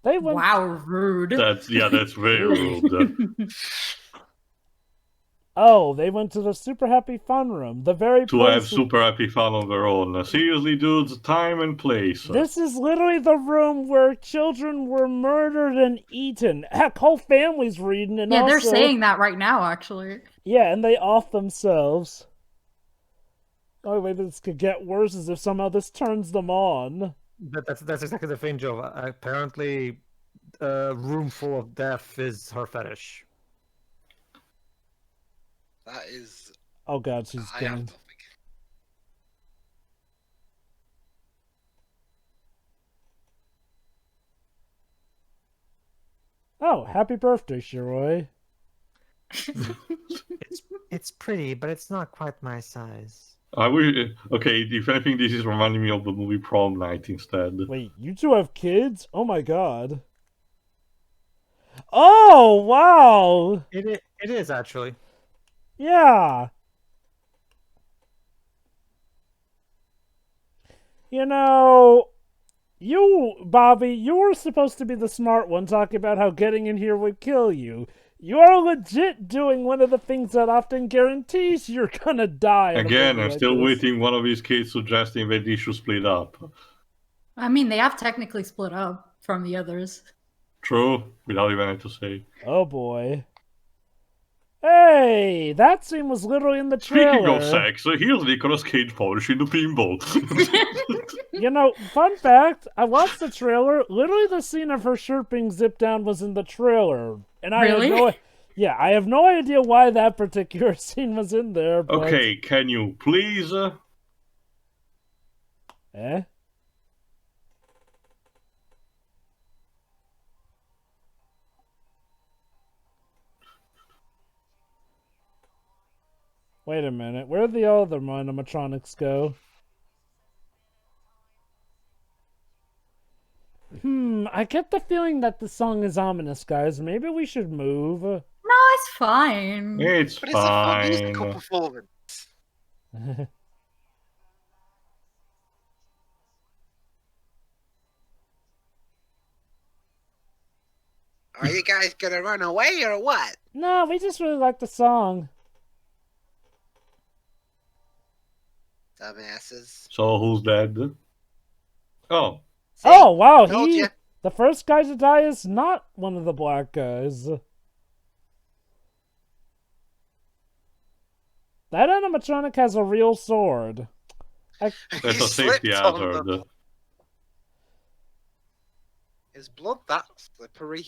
They went... Wow, rude. That's very rude. Oh, they went to the Super Happy Fun Room. The very To place... have super happy fun on their own. Seriously, dudes, time and place. This is literally the room where children were murdered and eaten. Heck, whole families were eaten, and yeah, also... they're saying that right now, actually. Yeah, and they off themselves. Oh, wait, this could get worse as if somehow this turns them on. That's exactly the thing, Joe. Apparently, a room full of death is her fetish. That is... Oh god, she's I have going. nothing. Oh, happy birthday, Shiroi. It's pretty, but it's not quite my size. Okay, if anything, this is reminding me of the movie Prom Night instead. Wait, you two have kids? Oh my god. Oh, wow! It is, actually. Yeah! You know, you, Bobby, you were supposed to be the smart one talking about how getting in here would kill you. You are legit doing one of the things that often guarantees you're gonna die. Again, I'm still waiting one of these kids suggesting that they should split up. I mean, they have technically split up from the others. True, without even having to say. Oh boy. Hey, that scene was literally in the trailer. Speaking of sex, here's Nicolas Cage polishing the pinball. You know, fun fact, I watched the trailer. Literally the scene of her shirt being zipped down was in the trailer. And I Really? I have no idea why that particular scene was in there. But... Okay, can you please... Eh? Wait a minute, where'd the other animatronics go? I get the feeling that the song is ominous, guys. Maybe we should move. No, it's fine. It's But it's a fun fine. musical performance. Are you guys gonna run away or what? No, we just really like the song. Dumbasses. So who's dead? Oh. See? Oh, wow, Told ya. the first guy to die is not one of the black guys. That animatronic has a real sword. That's He a safety slipped on hazard. them. Is blood that slippery?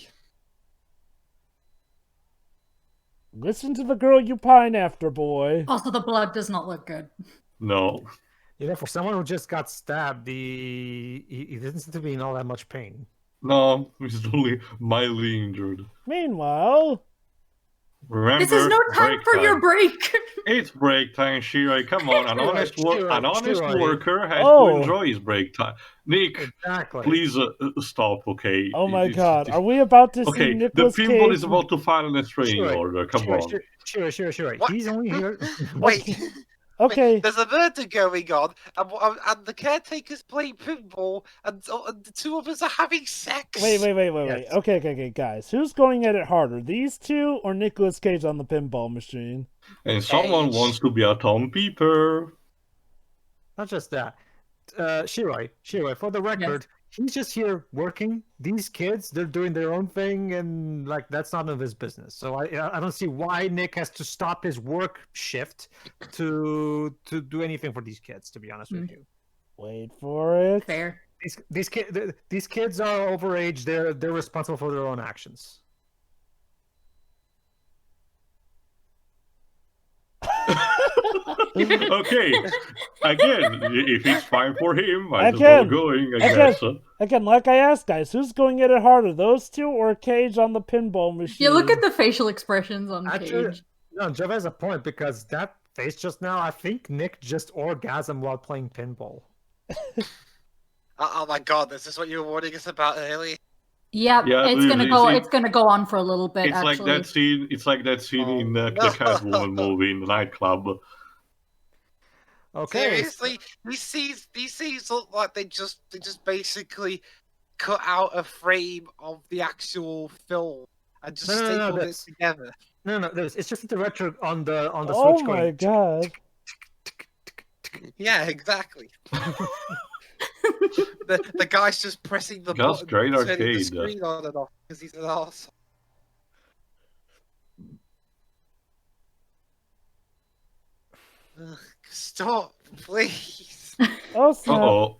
Listen to the girl you pine after, boy. Also, the blood does not look good. No. You know, for someone who just got stabbed, he doesn't seem to be in all that much pain. No, he's only mildly injured. Meanwhile... Remember, This is no time break for time. your break. It's break time, Shiroi. Come on, an honest, Shiroi. worker has Oh. to enjoy his break time. Nick, Exactly. please stop, okay? Oh my It's- god, are we about to see Okay, the Nicolas pinball Cage? is about to file an restraining order. Come on. Sure. What? He's only here. Wait, Okay, wait, there's a murder going on, and the caretaker's playing pinball, and the two of us are having sex. wait. Yes. Okay, guys. Who's going at it harder, these two or Nicolas Cage on the pinball machine? And someone Cage. wants to be a Tom Peeper. Not just that. Shiroi, for the record, he's just here working. These kids, they're doing their own thing, and like that's none of his business. So I don't see why Nick has to stop his work shift to do anything for these kids. To be honest with you, Wait for it. Fair. these kids are overage. They're responsible for their own actions. Okay, again, if it's fine for him, might as Again, well going, I again. guess. Again, like I asked, guys, who's going at it harder, those two or Cage on the pinball machine? Yeah, look at the facial expressions on Actually, Cage. no, Jeff has a point because that face just now, I think Nick just orgasmed while playing pinball. Oh my god, this is what you were warning us about earlier. Yeah, it's gonna go on for a little bit. It's actually. like that scene. It's like that scene in the Catwoman movie in the nightclub. Okay. Seriously, these scenes look like they just basically cut out a frame of the actual film and just stapled it together. No, it's just the director on the Oh Switch my going. god. Yeah, exactly. the guy's just pressing the Just button, great turning the arcade. screen on and off because he's an arsehole. Stop, please. Oh, snap. Uh-oh.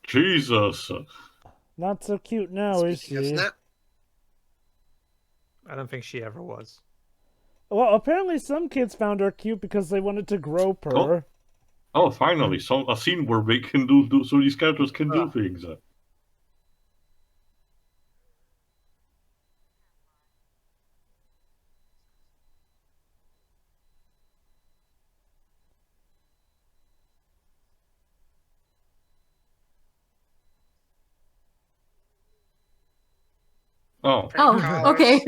Jesus. Not so cute now, is Speaking of she? snap, I don't think she ever was. Well, apparently some kids found her cute because they wanted to grope her. Oh, finally, a scene where they can do so these characters can do things. Oh. Oh, okay.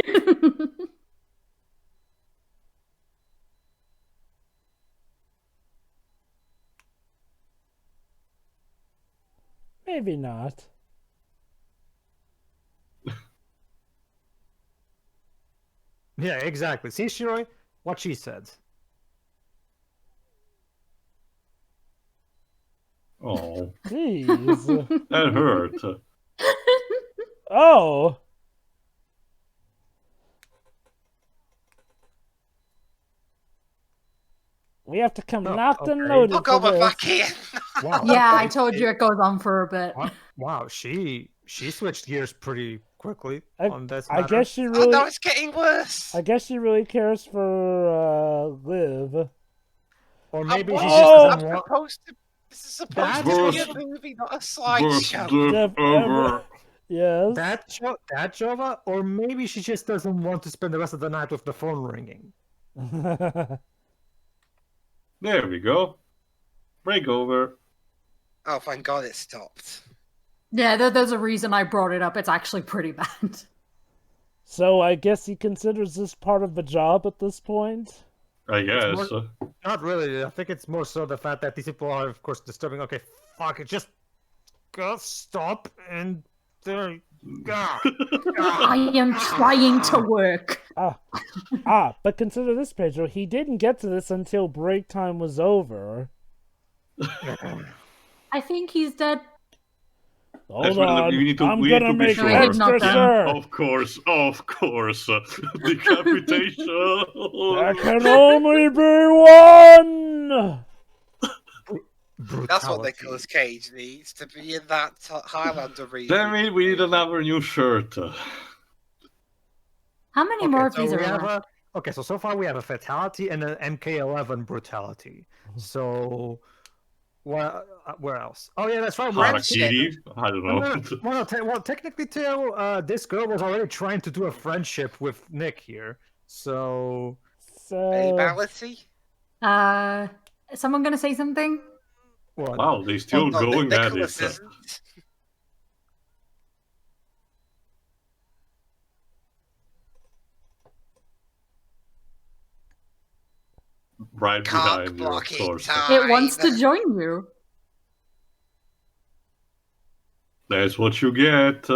Maybe not. Yeah, exactly. See, Shiroi, what she said. Oh. Jeez. That hurt. Oh. We have to come knocked and loaded I'll go for this. back here. Wow. Yeah, I told you it goes on for a bit. Wow, she switched gears pretty quickly on this I matter. guess she Oh really. no, it's getting worse. I guess she really cares for Liv. Or maybe she Oh! just doesn't want. This is supposed to be a movie, not a slideshow. Yes. That Jova, or maybe she just doesn't want to spend the rest of the night with the phone ringing. There we go. Break over. Oh, thank God it stopped. Yeah, there's a reason I brought it up. It's actually pretty bad. So I guess he considers this part of the job at this point? I guess. Not really. I think it's more so the fact that these people are, of course, disturbing. Okay, fuck it. Just go stop and there. I am trying to work. But consider this, Pedro. He didn't get to this until break time was over. I think he's dead. Hold on, I'm gonna make sure. extra sure. Of course. Decapitation. There can only be one. That's what Nicolas Cage needs to be in that Highlander region. Damn it, we need another new shirt. How many more of these are left? Okay, so far we have a fatality and an MK11 brutality. So, where else? Oh yeah, that's right. Harakiri? I don't know. Well, technically, Theo, this girl was already trying to do a friendship with Nick here. So. Ability? Is someone gonna say something? What? Wow, they still going at it. Right behind you, of course. It wants to join you. That's what you get.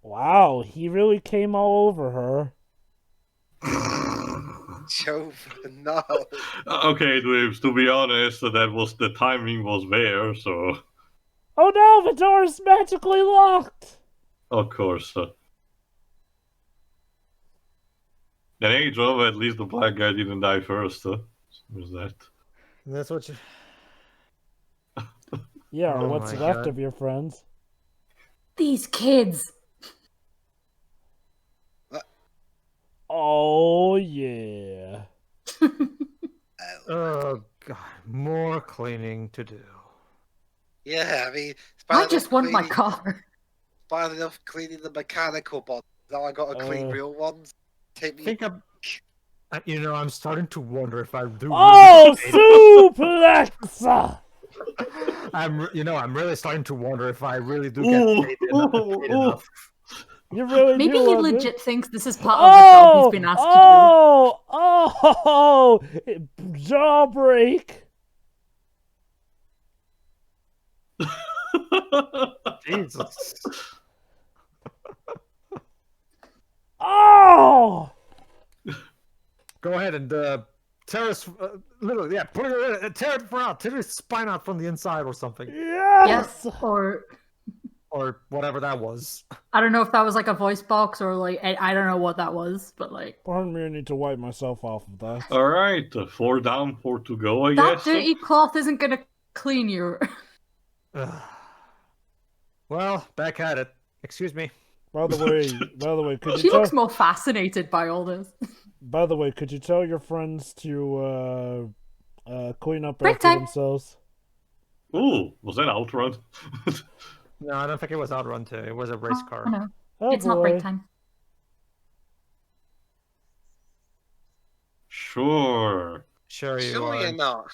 Wow, he really came all over her. Jove, no. Okay, Dweebs, to be honest, the timing was there, so. Oh no, the door is magically locked! Of course. Then hey, Joe, at least the black guy didn't die first. Who's that? That's what you. Yeah, or what's left of your friends? These kids. Oh yeah. Oh god, more cleaning to do. Yeah, I mean, I just want my car. Bad enough cleaning the mechanical body. Now I got to clean real ones. Take me. I'm starting to wonder if I do. Oh, suplex! I'm really starting to wonder if I really do get paid enough. You really Maybe do he wonder. legit thinks this is part of the job he's been asked Jawbreak. Jesus. Oh! Go ahead and tear his, literally, yeah, tear it out, tear his spine out from the inside or something. Yes! to. Or whatever that was. I don't know if that was like a voice box or like I don't know what that was, but like. Pardon me, I need to wipe myself off of that. All right, 4 down, 4 to go. I That guess. dirty cloth isn't gonna clean you. Well, back at it. Excuse me. By the way, could She you looks tell? more fascinated by all this. By the way, could you tell your friends to clean up Break after time. themselves? Ooh, was that Outrun? No, I don't think it was Outrun 2. It was a race car. Oh, no. Oh, It's not break boy. time. Sure. Sure you Sure are. you're not.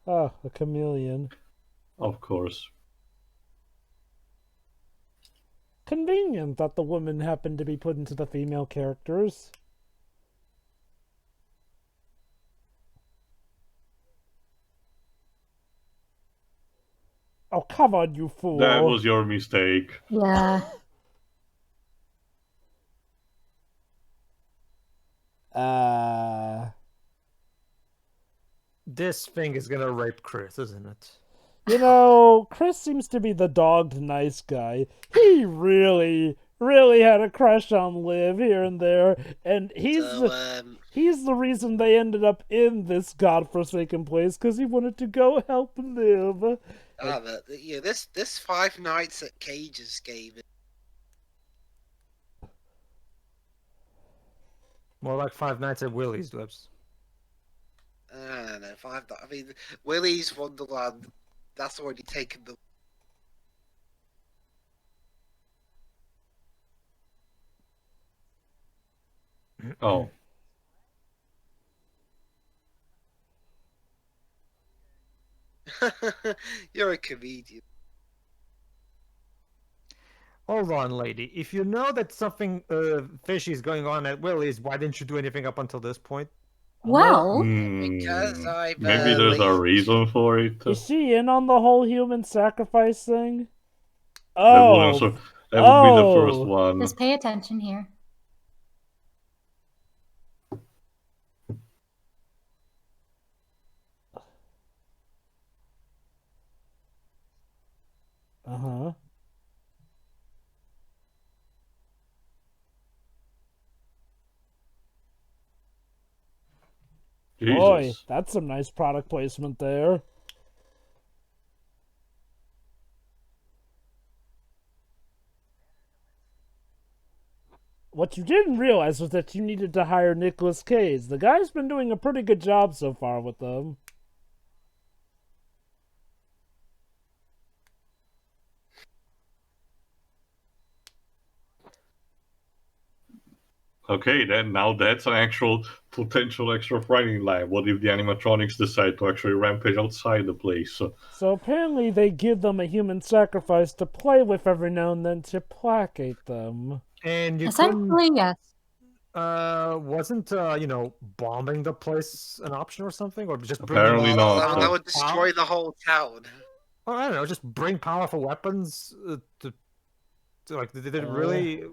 Ah, a chameleon. Of course. Convenient that the woman happened to be put into the female characters. Oh, come on, you fool. That was your mistake. Yeah. This thing is gonna rape Chris, isn't it? You know, Chris seems to be the dogged nice guy. He really had a crush on Liv here and there, and he's the reason they ended up in this godforsaken place, because he wanted to go help Liv. Yeah, this Five Nights at Cage's game. More like Five Nights at Willy's lips. I don't know. I mean, Willy's Wonderland. That's already taken the. Oh. You're a comedian. Hold on, lady. If you know that something fishy is going on at Willy's, why didn't you do anything up until this point? Well, Because I Maybe there's a reason for it. Is she in on the whole human sacrifice thing? That Oh, would be the first one. just pay attention here. uh-huh. Jesus. Boy, that's some nice product placement there. What you didn't realize was that you needed to hire Nicolas Cage. The guy's been doing a pretty good job so far with them. Okay, then now that's an actual potential extra fighting line. What if the animatronics decide to actually rampage outside the place? So apparently they give them a human sacrifice to play with every now and then to placate them. And you Essentially, yes. wasn't bombing the place an option or something, or just Apparently not. That would destroy the whole town. Oh, I don't know, just bring powerful weapons to like did it really?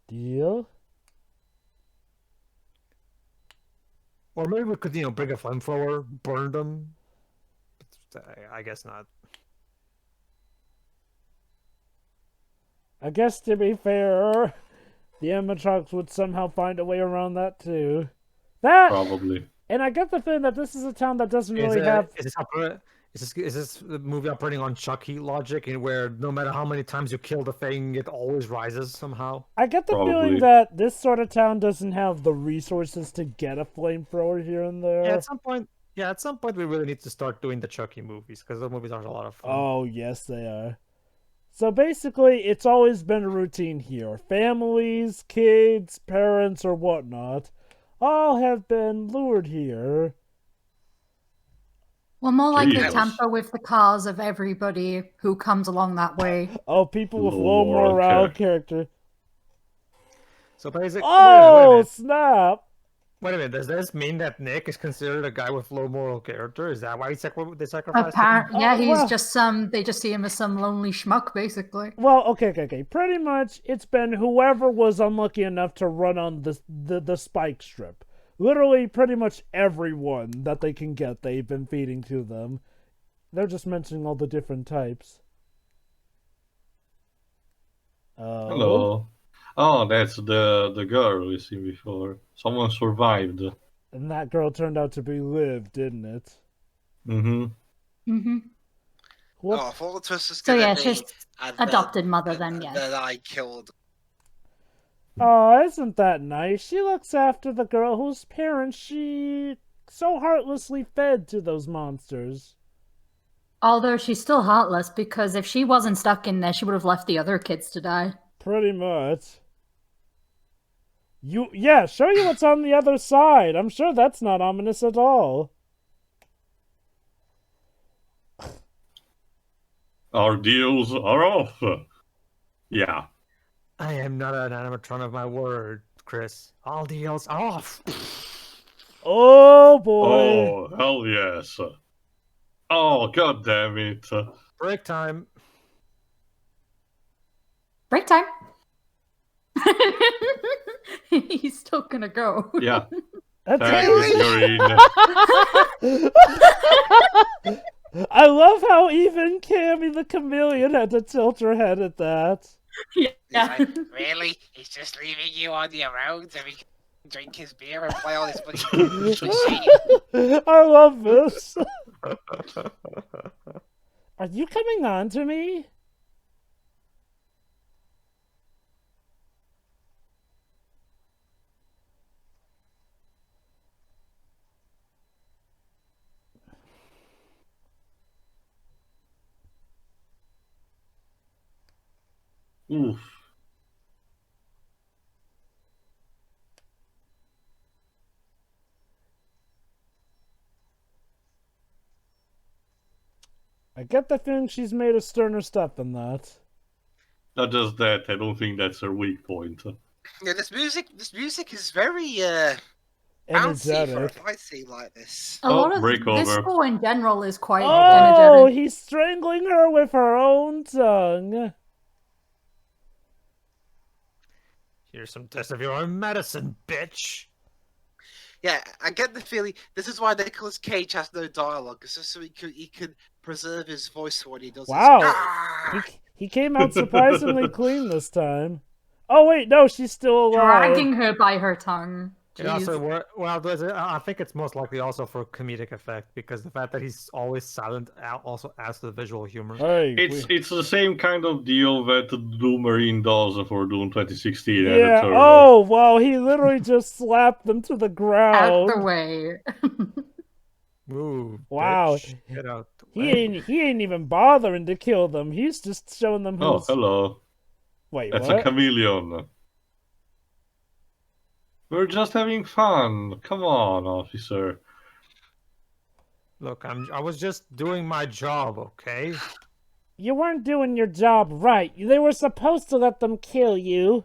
Deal? Or maybe we could, bring a flamethrower, burn them. I guess not. I guess to be fair, the animatronics would somehow find a way around that Probably. And I get the feeling that this is a town that doesn't really have. Is Is this the movie operating on Chucky logic, in where no matter how many times you kill the thing, it always rises somehow? I get the feeling that this sort of town doesn't have the resources to get a flamethrower here and there. Yeah, at some point we really need to start doing the Chucky movies, because those movies are a lot of fun. Oh, yes, they are. So basically, it's always been a routine here. Families, kids, parents, or whatnot, all have been lured here. Well, more likely tamper with the cars of everybody who comes along that way. Oh, people with low morale character. So basically, oh, snap! Wait a minute, does this mean that Nick is considered a guy with low moral character? Is that why they sacrificed him? Yeah, he's just they just see him as some lonely schmuck, basically. Well, okay. Pretty much, it's been whoever was unlucky enough to run on the spike strip. Literally, pretty much everyone that they can get, they've been feeding to them. They're just mentioning all the different types. Hello. Oh, that's the girl we seen before. Someone survived. And that girl turned out to be Liv, didn't it? What? Oh, I thought the twist was so gonna yeah, be she's adopted mother then, yeah. That I killed. Oh, isn't that nice? She looks after the girl whose parents she so heartlessly fed to those monsters. Although she's still heartless, because if she wasn't stuck in there, she would have left the other kids to die. Pretty much. Yeah, show you what's on the other side. I'm sure that's not ominous at all. Our deals are off. Yeah. I am not an animatron of my word, Chris. All deals are off. Oh boy. Oh, hell yes. Oh, god damn it. Break time. Break time. He's still gonna go. Yeah. That's really? I love how even Cammy the chameleon had to tilt her head at that. Yeah. Like, really? He's just leaving you on your own so he can drink his beer and play all this machine. I love this. Are you coming on to me? Oof. I get the feeling she's made a sterner step than that. Not just that, I don't think that's her weak point. Yeah, this music is very bouncy for a fight scene like this. A lot of breakover. this score in general is quite Oh, energetic. he's strangling her with her own tongue. Here's some test of your own medicine, bitch. Yeah, I get the feeling this is why Nicolas Cage has no dialogue, it's just so he could preserve his voice when he does. Wow, he came out surprisingly clean this time. Oh wait, no, she's still alive. Dragging her by her tongue. Also, I think it's most likely also for comedic effect, because the fact that he's always silent also adds to the visual humor. Hey, it's the same kind of deal that Doom Marine does for Doom 2016. Yeah. Oh wow, he literally just slapped them to the ground. Out the way. Ooh, wow. Bitch. Get out the way. He ain't even bothering to kill them. He's just showing them. Oh, hello. Wait, that's what? A chameleon. We're just having fun. Come on, officer. Look, I was just doing my job, okay? You weren't doing your job right. They were supposed to let them kill you.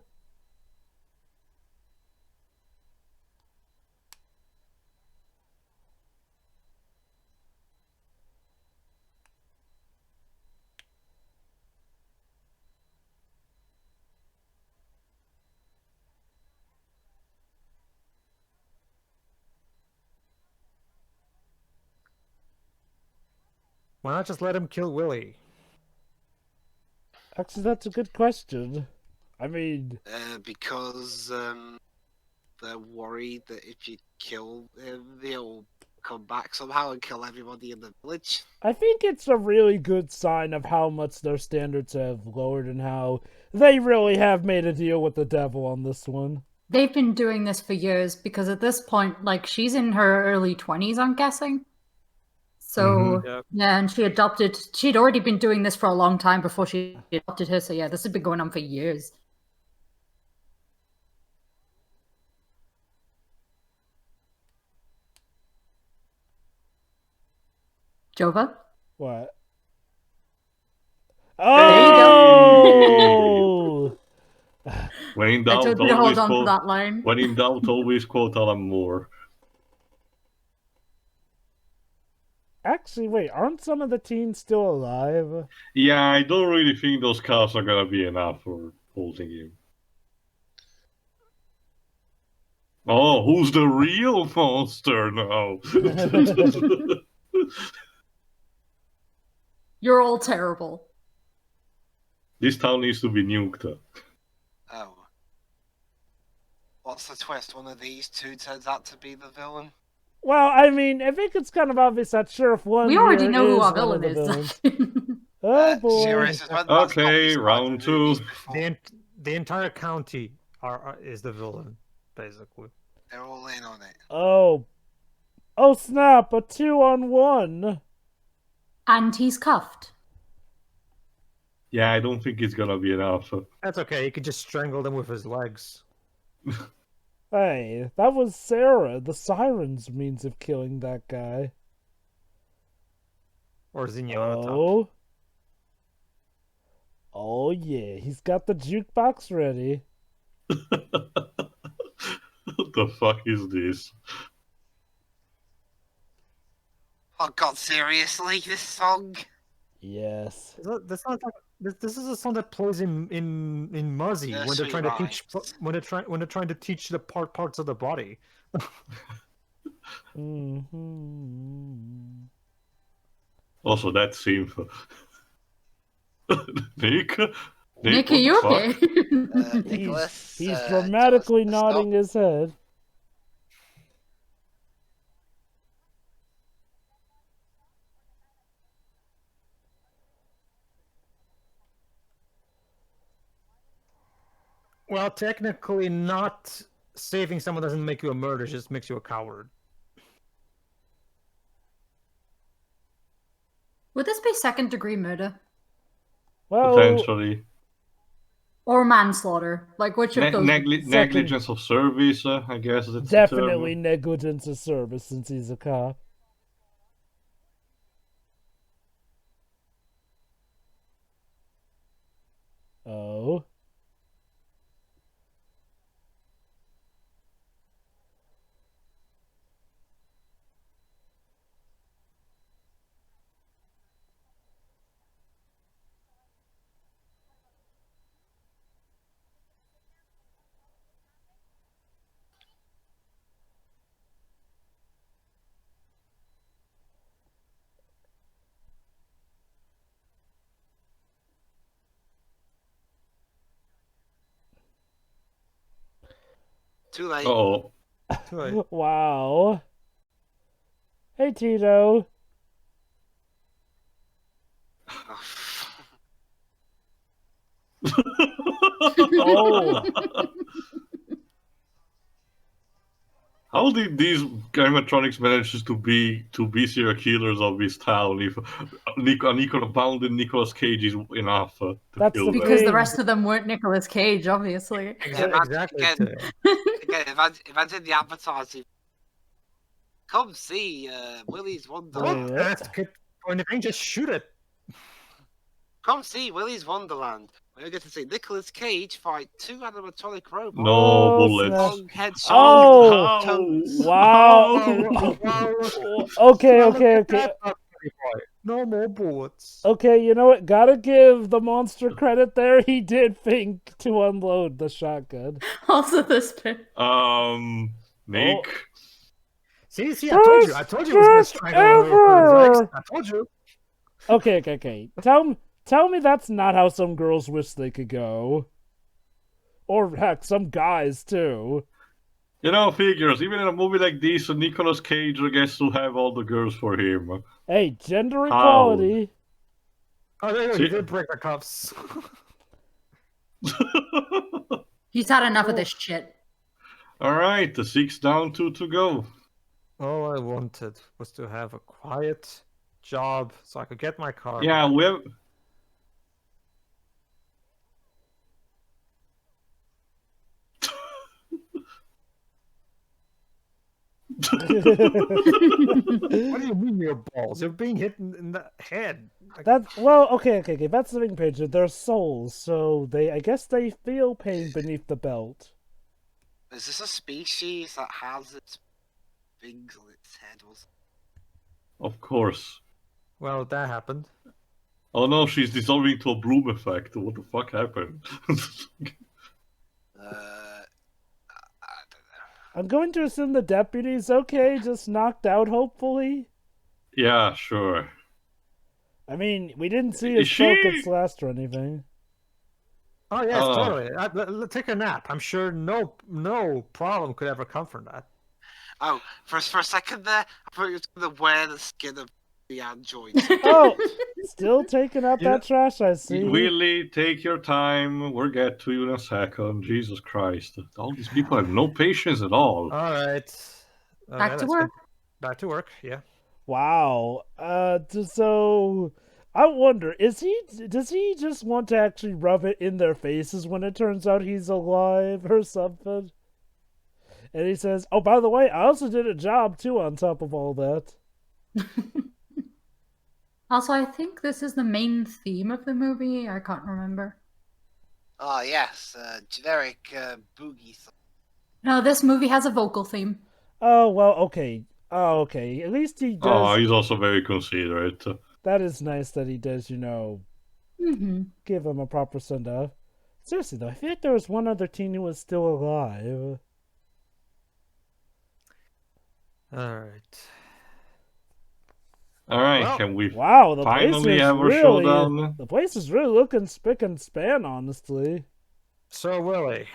Why not just let him kill Willy? Actually, that's a good question. I mean... because they're worried that if you kill him, he'll come back somehow and kill everybody in the village. I think it's a really good sign of how much their standards have lowered and how they really have made a deal with the devil on this one. They've been doing this for years because at this point, like, she's in her early 20s, I'm guessing. So, yeah, and she'd already been doing this for a long time before she adopted her. So, yeah, this has been going on for years. Jova? What? Oh! Oh! When in doubt, I told you to hold on to that line. When in doubt, always quote Alan Moore. Actually, wait, aren't some of the teens still alive? Yeah, I don't really think those cars are gonna be enough for holding him. Oh, who's the real monster now? You're all terrible. This town needs to be nuked. Oh. What's the twist? One of these two turns out to be the villain? Well, I mean, I think it's kind of obvious that Sheriff 1 We already know who our one of villain the is. villains. Oh boy. Serious, Okay, round 2. The entire county is the villain, basically. They're all in on it. Oh. Oh snap, a 2-on-1. And he's cuffed. Yeah, I don't think it's gonna be enough. That's okay, he could just strangle them with his legs. Hey, that was Sarah, the siren's means of killing that guy. Or Zinnia on top. Oh. Oh yeah, he's got the jukebox ready. What the fuck is this? Oh god, seriously? This song? Yes. This is a song that plays in Muzzy when they're trying to teach when they're trying to teach the parts of the body. Also, that scene. Nick, Nick, are you okay? Nicholas, he's dramatically nodding his head. Well, technically, not saving someone doesn't make you a murderer; it just makes you a coward. Would this be second-degree murder? Well, potentially. Or manslaughter? Like, which of those? Negligence of service, I guess. That's definitely negligence of service since he's a cop. Oh. Too late. Oh. Wow. Hey, Tito. Oh. How did these animatronics manage to be serial killers of this town if bounded Nicolas Cage is enough to kill them? Because the rest of them weren't Nicolas Cage, obviously. Exactly. Again, imagine the advertising. Come see Willy's Wonderland. Don't ask it for anything, just shoot it. Come see Willy's Wonderland. We're going to see Nicolas Cage fight 2 animatronic robots. No bullets. Long headshots. Oh! Wow. Okay. No more bullets. Okay, you know what? Gotta give the monster credit there. He did think to unload the shotgun. Also this bit. Nick. See, I told you it was gonna strangle her. I told you. Okay. Tell me that's not how some girls wish they could go. Or heck, some guys too. You know, figures. Even in a movie like this, Nicolas Cage gets to have all the girls for him. Hey, gender How? equality. Oh, there you go. See- He did break the cuffs. He's had enough of this shit. All right, the 6 down, 2 to go. All I wanted was to have a quiet job so I could get my car. Yeah, back. we have. What do you mean your balls? You're being hit in the head. Like, That's well, okay. That's the thing, Paige. They're souls, so I guess they feel pain beneath the belt. Is this a species that has its things on its head? Of course. well, that happened. Oh no, she's dissolving to a bloom effect. What the fuck happened? I don't know. I'm going to assume the deputy's okay, just knocked out, hopefully. Yeah, sure. I mean, we didn't see Is his focus she- last or anything. Oh yes, Oh. totally. Take a nap. I'm sure no problem could ever come from that. Oh, for a second there, I thought you was going to wear the skin of the android. Oh, still taking out Yeah. that trash, I see. Willy, take your time. We'll get to you in a second. Jesus Christ. All these people have no patience at all. All right. Back to let's work. get back to work. Yeah. Wow. So I wonder, does he just want to actually rub it in their faces when it turns out he's alive or something? And he says, "Oh, by the way, I also did a job too on top of all that." Also, I think this is the main theme of the movie. I can't remember. Oh, yes, generic boogie song. No, this movie has a vocal theme. Oh, well, okay. Oh, okay. At least he does. Oh, he's also very considerate. That is nice that he does, Mm-hmm. give him a proper send-off. Seriously, though, I feel like there was one other teen who was still alive. All right. All right, Well, can we Wow, the place finally is have a really... showdown? The place is really looking spick and span, honestly. So Willie,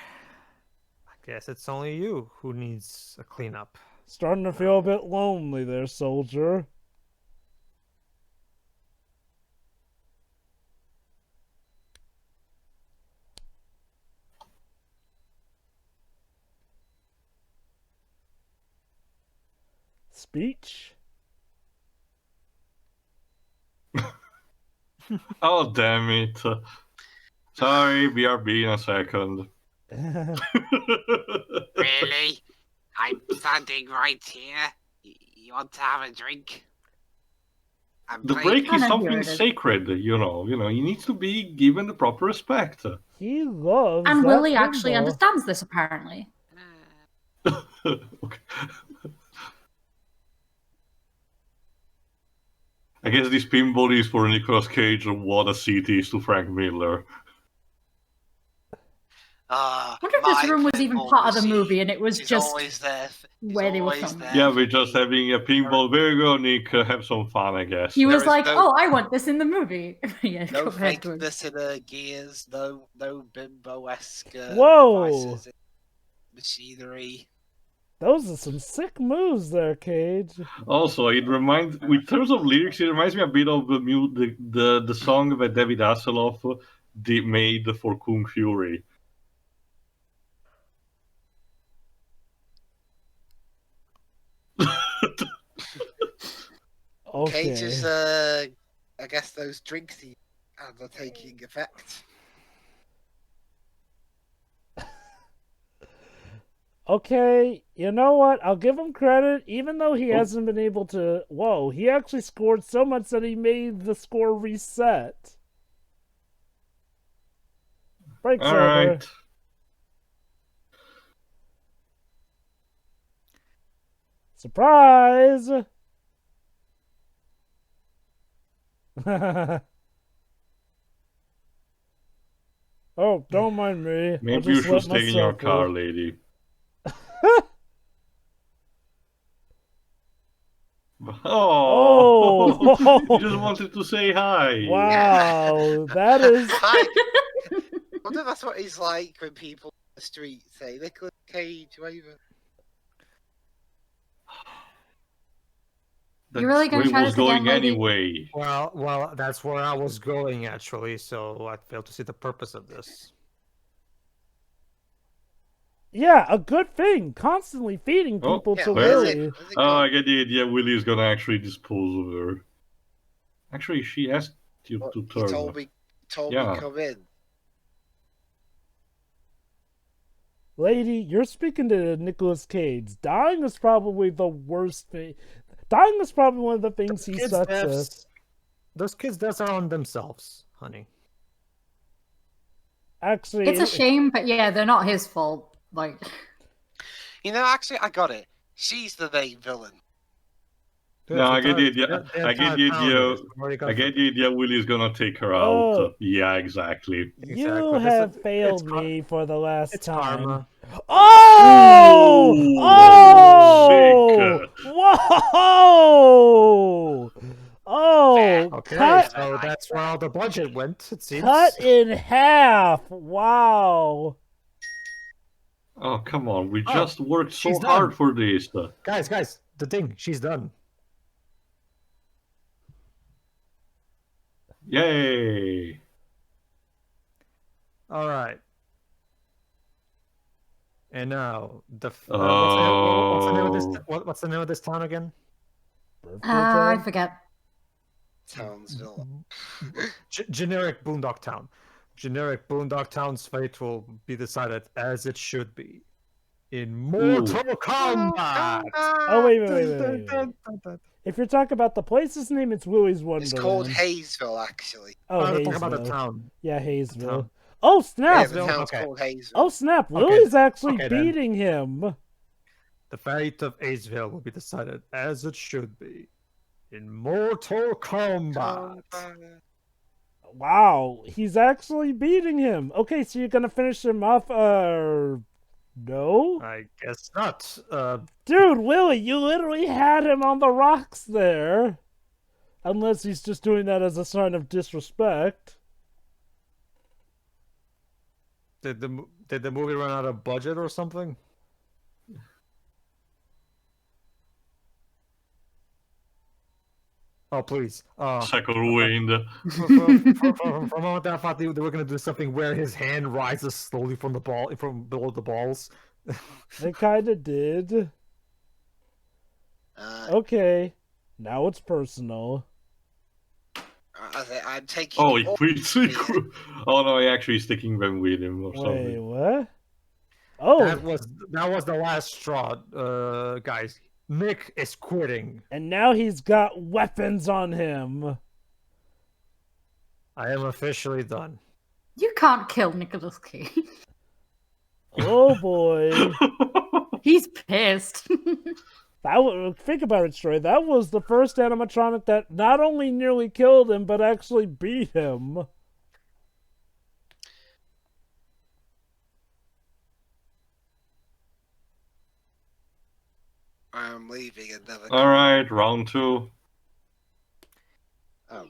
I guess it's only you who needs a cleanup. Starting to feel a bit lonely there, soldier. Speech? Oh, damn it. Sorry, BRB in a second. Really? I'm standing right here. You want to have a drink? I'm The playing- break is Kinda something hear it. sacred, you know. He needs to be given the proper respect. He loves And that Willy actually pinball. understands this, apparently. Okay. I guess this pinball is for Nicolas Cage and what a city is to Frank Miller. I wonder if this my room was even pinball part of the machine movie and it was is just always there. He's where they were always filming. there Yeah, for we're just me. having a pinball. There you go, Nick. Have some fun, I guess. He was is like, no- "Oh, I want this in the movie." Yeah, No go ahead, Gwen. fakeness in her gears, no bimbo-esque Whoa! devices in machinery. Those are some sick moves there, Cage. Also, it reminds, in terms of lyrics, it reminds me a bit of the song that David Hasselhoff made for Kung Fury. Okay. Cage's, I guess those drinks he had are taking effect. Okay, you know what? I'll give him credit, even though he Oh. hasn't been able to... Whoa, he actually scored so much that he made the score reset. Breaks All over. right. Surprise! Oh, don't mind me. I'll Maybe you just should let stay in your myself car, go. lady. Oh! Oh! He just wanted to say hi. Wow, that is... I wonder if that's what he's like when people on the street say Nicolas Cage, whatever. You're really where gonna he try was this again, going lady? anyway. Well, that's where I was going actually. So I failed to see the purpose of this. Yeah, a good thing. Constantly feeding Oh, people Yeah, to where- Willy. Oh, I get the idea. Willy is gonna actually dispose of her. Actually, she asked you But to he turn. told me Yeah. come in. Lady, you're speaking to Nicolas Cage. Dying is probably the worst thing. Dying is probably one of the things he Kids' sucks at. deaths- Those kids' deaths are on themselves, honey. Actually, It's a shame, but yeah, they're not his fault. Like, You know, actually, I got it. She's the main villain. No, I get the idea. The I get the entire town idea. is. We've already got I get the idea. Willy's gonna take her out. Oh. Yeah, exactly. you Exactly. have It's failed me for the last It's time. karma. Oh! Ooh, Oh! sick. Whoa! Oh! Okay, Cut, so that's where all the budget went. It seems. cut in half! Wow! Oh, come on. We Oh, just worked so she's hard done. for this. Guys, the thing. She's done. Yay! All right. And now the what's the name of this? What's the name of this town again? I forget. Townsville. Generic Boondock Town. Generic Boondock Town's fate will be decided as it should be. In Mortal Kombat. Oh, wait. If you're talking about the place's name, it's Willy's Wonderland. It's called Hayesville, actually. Oh, I'm talking Hayesville. about the town. Yeah, Hayesville. town. Oh, Yeah, snap! the town's Okay. called Hayesville. Oh, snap! Okay. Willy's actually Okay, then. beating him. The fate of Aceville will be decided as it should be. In Mortal Kombat. Wow, he's actually beating him. Okay, so you're gonna finish him off, no? I guess not. Dude, Willy, you literally had him on the rocks there. Unless he's just doing that as a sign of disrespect. Did the movie run out of budget or something? Oh please! Second wind. For a moment, I thought they were gonna do something where his hand rises slowly from below the balls. They kinda did. Okay, now it's personal. I'm taking. Oh, he quits. Oh no, he actually sticking them with him or Wait, something. what? Oh, That was the last straw, guys. Nick is quitting. and now he's got weapons on him. I am officially done. You can't kill Nicolas Cage. Oh boy. He's pissed. Think about it, Shiroi. That was the first animatronic that not only nearly killed him, but actually beat him. I'm leaving and never. All right, round 2. Oh.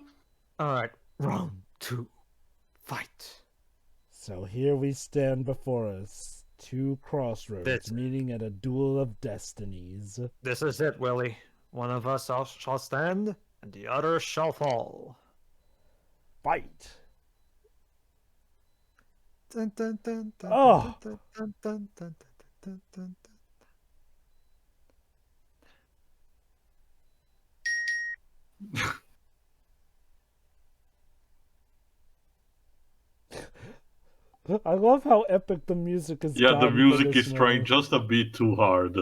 All right, round 2, fight. So here we stand before us. Two crossroads That's- meeting at a duel of destinies. This is it, Willy. One of us shall stand, and the other shall fall. Fight! Dun, dun, dun, dun, Oh. dun, dun, dun, dun, dun, dun, dun. I love how epic the music is. Yeah, the gotten for music this is trying movie. just a bit too hard.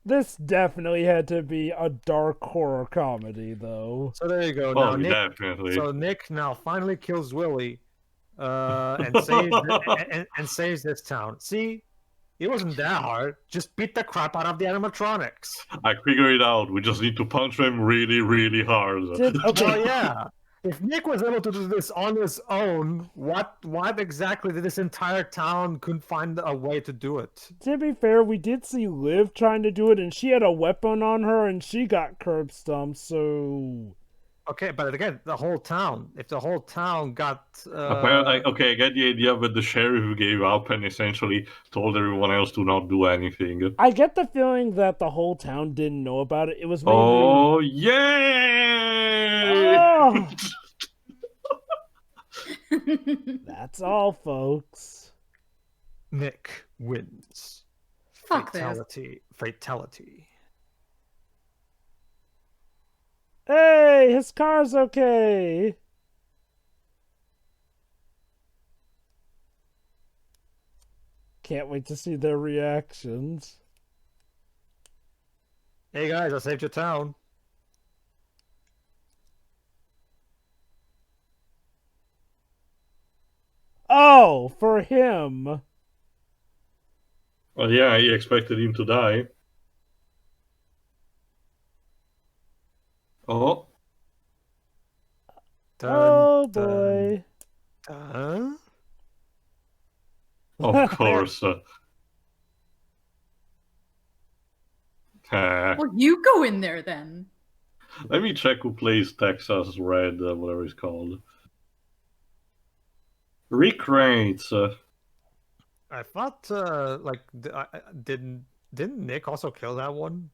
This definitely had to be a dark horror comedy, though. So there you go. Oh, Now, Nick, definitely. so Nick now finally kills Willy, and saves and saves this town. See, it wasn't that hard. Just beat the crap out of the animatronics. I figured it out. We just need to punch them really, really hard. Okay, Oh yeah. If Nick was able to do this on his own, what exactly did this entire town couldn't find a way to do it? to be fair, we did see Liv trying to do it, and she had a weapon on her, and she got curb stomped, so... Okay, but again, the whole town. If the whole town got Okay, I get the idea, but the sheriff gave up and essentially told everyone else to not do anything. I get the feeling that the whole town didn't know about it. It was mainly... Oh, yay! Oh! That's all, folks. Nick wins. Fuck this. Fatality. Hey, his car's okay. Can't wait to see their reactions. Hey guys, I saved your town. Oh, for him. Well, yeah, he expected him to die. Oh. Oh, boy. Of course. Well, you go in there then. Let me check who plays Texas Red, whatever it's called. Rick Reigns. I thought, didn't Nick also kill that one?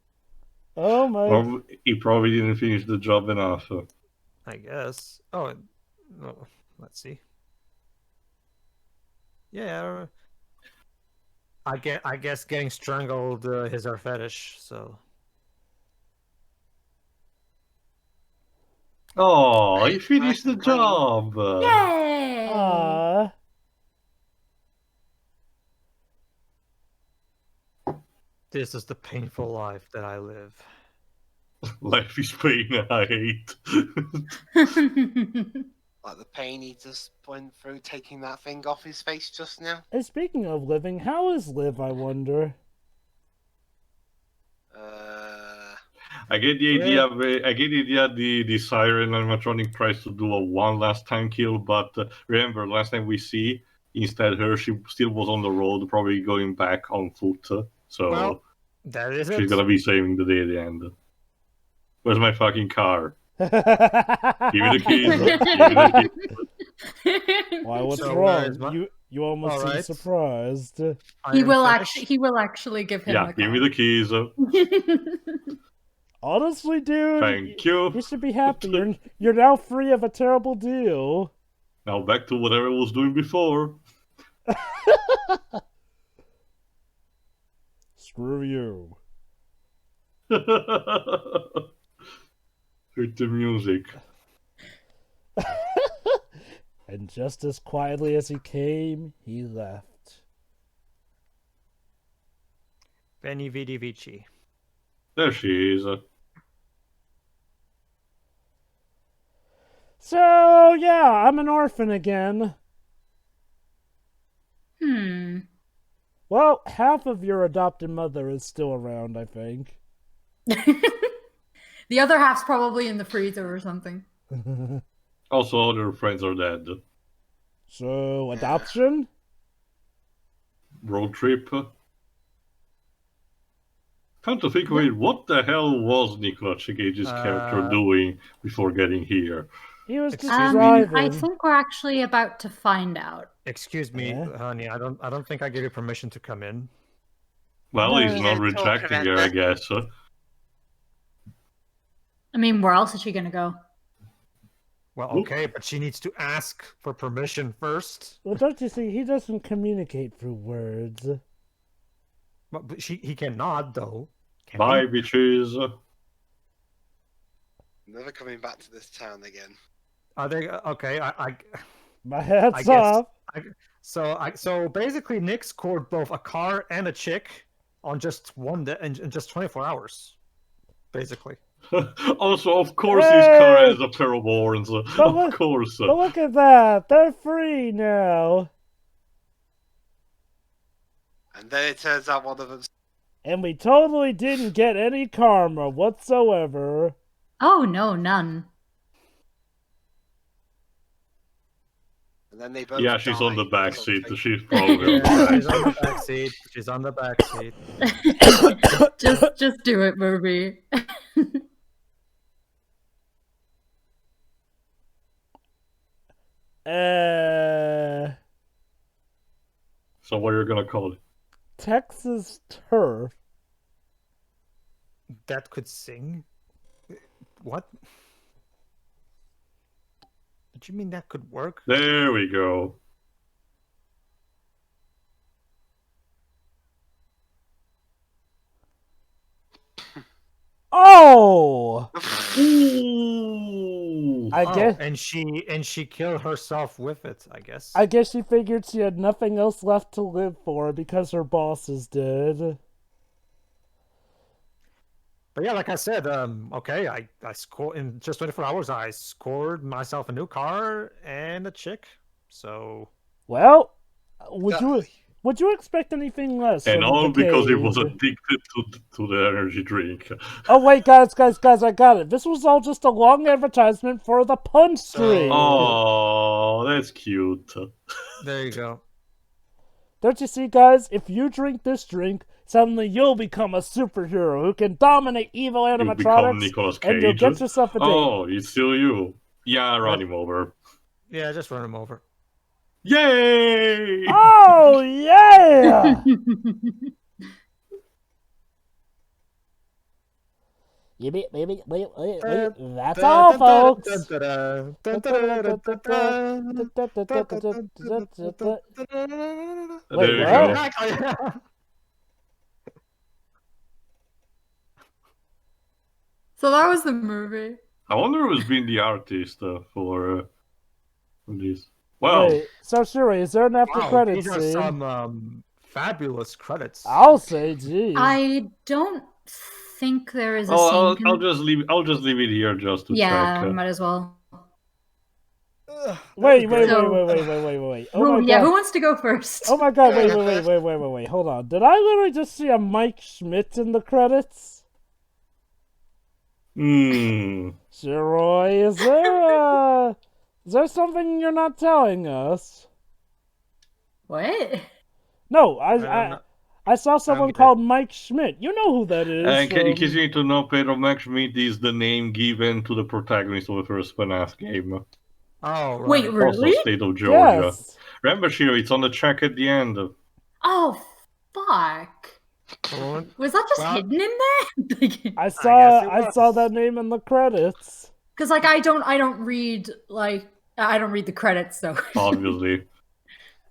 Oh my! Or he probably didn't finish the job enough. I guess. Oh, no. Let's see. Yeah. I guess getting strangled is our fetish. So. Oh, he finished the job. Yay! Aww. This is the painful life that I live. Life is pain I hate. Like the pain he just went through taking that thing off his face just now. And speaking of living, how is Liv, I wonder? I get the idea. I get the idea. The siren animatronic tries to do a one last time kill, but remember, last time we see, instead her, she still was on the road, probably going back on foot. So well, that is she's gonna be saving the day at the end. Where's my fucking car? Give me the keys. Give me the keys. Why? What's So, wrong? You almost All seem right. surprised. He will actually give him Yeah, the give me the keys. Honestly, dude, Thank you. You should be happy. You're now free of a terrible deal. Now back to whatever I was doing before. Screw you. With the music. And just as quietly as he came, he left. Benny Vidi Vici. There she is. So, yeah, I'm an orphan again. Well, half of your adopted mother is still around, I think. The other half's probably in the freezer or something. Also, other friends are dead. So, adoption? Road trip. Come to think of it, what the hell was Nicolas Cage's character doing before getting here? He was just driving. I think we're actually about to find out. Excuse me, honey. I don't think I gave you permission to come in. Well, No, he's not rejecting her, I guess. I mean, where else is she gonna go? Well, okay, but she needs to ask for permission first. Well, don't you see, he doesn't communicate through words. But he can nod, though. Bye, bitches. Never coming back to this town again. Are they okay? My hat's off. So basically, Nick scored both a car and a chick on just one day in just 24 hours, basically. Also, of course, his car has a pair of horns. Of course. But look at that. They're free now. And then it turns out one of them. And we totally didn't get any karma whatsoever. Oh, no, none. And then they both Yeah, she's on the died back or seat. something. She's probably She's on the back seat. She's on the back seat. just do it, movie. So what are you gonna call it? Texas turf. That could sing? What? Did you mean that could work? There we go. Oh! Ooh. I guess. And she killed herself with it, I guess. I guess she figured she had nothing else left to live for because her bosses did. But yeah, like I said, okay, I scored in just 24 hours. I scored myself a new car and a chick. So, Well, would you expect anything less? And from all the because he Cage? was addicted to the energy drink. Oh wait, guys, I got it. This was all just a long advertisement for the punch drink. Oh, that's cute. there you go. Don't you see, guys? If you drink this drink, suddenly you'll become a superhero who can dominate evil You become animatronics, Nicolas Cage. and you'll get yourself a date. Oh, it's still you. Yeah, run him over. Yeah, just run him over. Yay! Oh yeah! That's all, folks. There Wait, you what? go. So that was the movie. I wonder who's been the artist for this. Well, Wait, so Shiroi, is there an after Wow, credits these are scene? some fabulous credits. I'll say, geez. I don't think there is a I'll scene. just leave it here just to Yeah, check. might as well. Wait. So- Oh my Yeah, god. who wants to go first? Oh my god, wait. Hold on. Did I literally just see a Mike Schmidt in the credits? Shiroi, is there something you're not telling us? What? No, I don't know. I saw someone get it. called Mike Schmidt. You know who that is. And in from- case you need to know, Pedro Max Schmidt is the name given to the protagonist of the first FNAF game. Oh, right. Wait, really? Also State of Georgia. Yes. Remember, Shiro, it's on the track at the end. Oh, fuck. Oh, Was that just Well- hidden in there? I guess it saw was. that name in the credits. Because like I don't read the credits though. Obviously.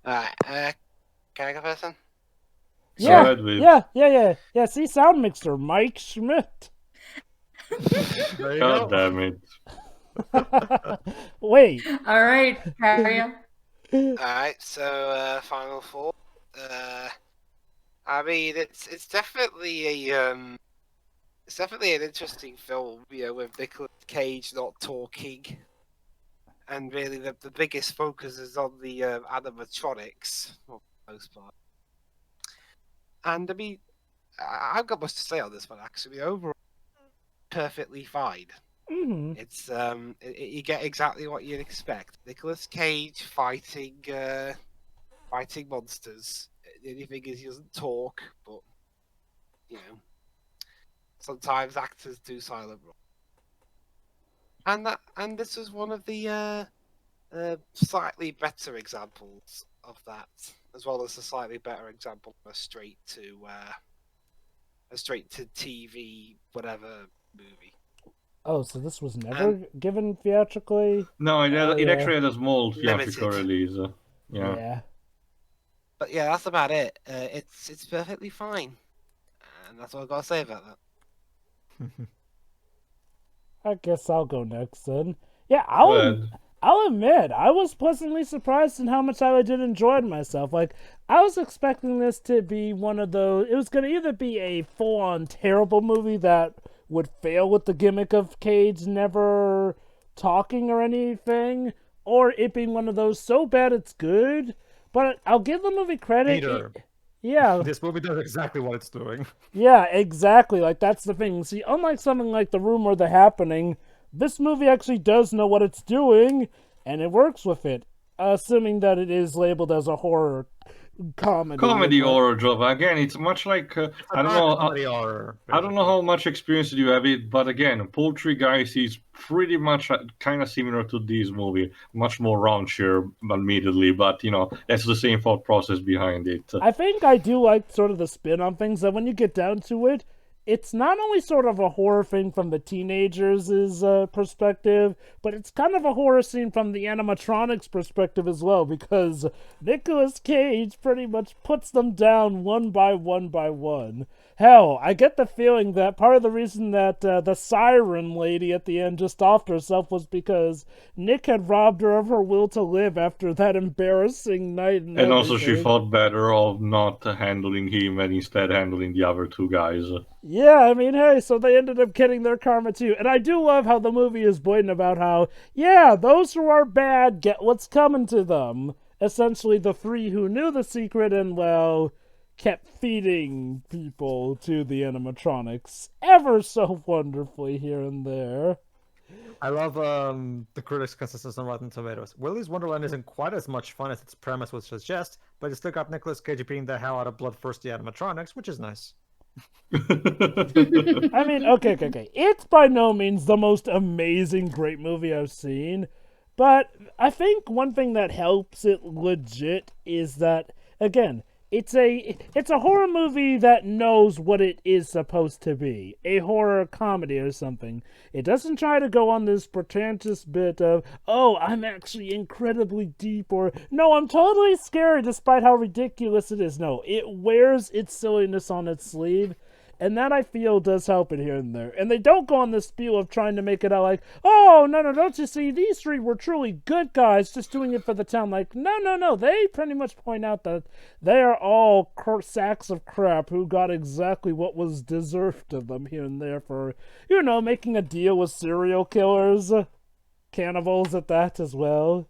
Alright, can I go first then? Yeah, Go ahead, Viv. yeah. See, sound mixer, Mike Schmidt. there you God go. damn it. Wait, All right, carry on. Alright, so final thought. I mean, it's definitely an interesting film, you know, with Nicolas Cage not talking, and really the biggest focus is on the animatronics for the most part. And I mean, I've got much to say on this one actually. Overall, perfectly fine. mhm. It's you get exactly what you'd expect. Nicolas Cage fighting monsters. The only thing is he doesn't talk, but you know, sometimes actors do silent roles. And this was one of the slightly better examples of that, as well as a slightly better example of a straight to TV whatever movie. Oh, so this was never given theatrically? No, it Yeah. actually had a small theatrical Limited. release. Yeah. But yeah, that's about it. It's perfectly fine, and that's all I've got to say about that. I guess I'll go next then. Yeah, But I'll admit, I was pleasantly surprised in how much I did enjoy myself. Like, I was expecting this to be one of those... It was going to either be a full-on terrible movie that would fail with the gimmick of Cage never talking or anything, or it being one of those so bad it's good. But I'll give the movie credit. Peter. Yeah. This movie does exactly what it's doing. Yeah, exactly. Like, that's the thing. See, unlike something like The Room or The Happening, this movie actually does know what it's doing, and it works with it. Assuming that it is labeled as a horror comedy horror drama. Again, it's much like I don't know. I don't know how much experience you have it, but again, Poultrygeist is pretty much kind of similar to this movie, much more raunchier, admittedly, but that's the same thought process behind it. I think I do like sort of the spin on things that when you get down to it, it's not only sort of a horror thing from the teenagers' perspective, but it's kind of a horror scene from the animatronics perspective as well, because Nicolas Cage pretty much puts them down one by one by one. Hell, I get the feeling that part of the reason that the siren lady at the end just offed herself was because Nick had robbed her of her will to live after that embarrassing night. And also she thought better of not handling him and instead handling the other two guys. Yeah, I mean, hey, so they ended up getting their karma too. And I do love how the movie is blatant about how, yeah, those who are bad get what's coming to them. Essentially, the three who knew the secret and, well, kept feeding people to the animatronics ever so wonderfully here and there. I love the critics' consensus on Rotten Tomatoes. Willy's Wonderland isn't quite as much fun as its premise would suggest, but it still got Nicolas Cage beating the hell out of bloodthirsty animatronics, which is nice. I mean, okay. It's by no means the most amazing, great movie I've seen, but I think one thing that helps it legit is that, again, it's a horror movie that knows what it is supposed to be. A horror comedy or something. It doesn't try to go on this pretentious bit of, oh, I'm actually incredibly deep, or, no, I'm totally scary despite how ridiculous it is. No, it wears its silliness on its sleeve. And that, I feel, does help it here and there. And they don't go on the spiel of trying to make it out like, oh, no, don't you see, these three were truly good guys just doing it for the town. Like, no. They pretty much point out that they are all sacks of crap who got exactly what was deserved of them here and there for, making a deal with serial killers. Cannibals at that as well.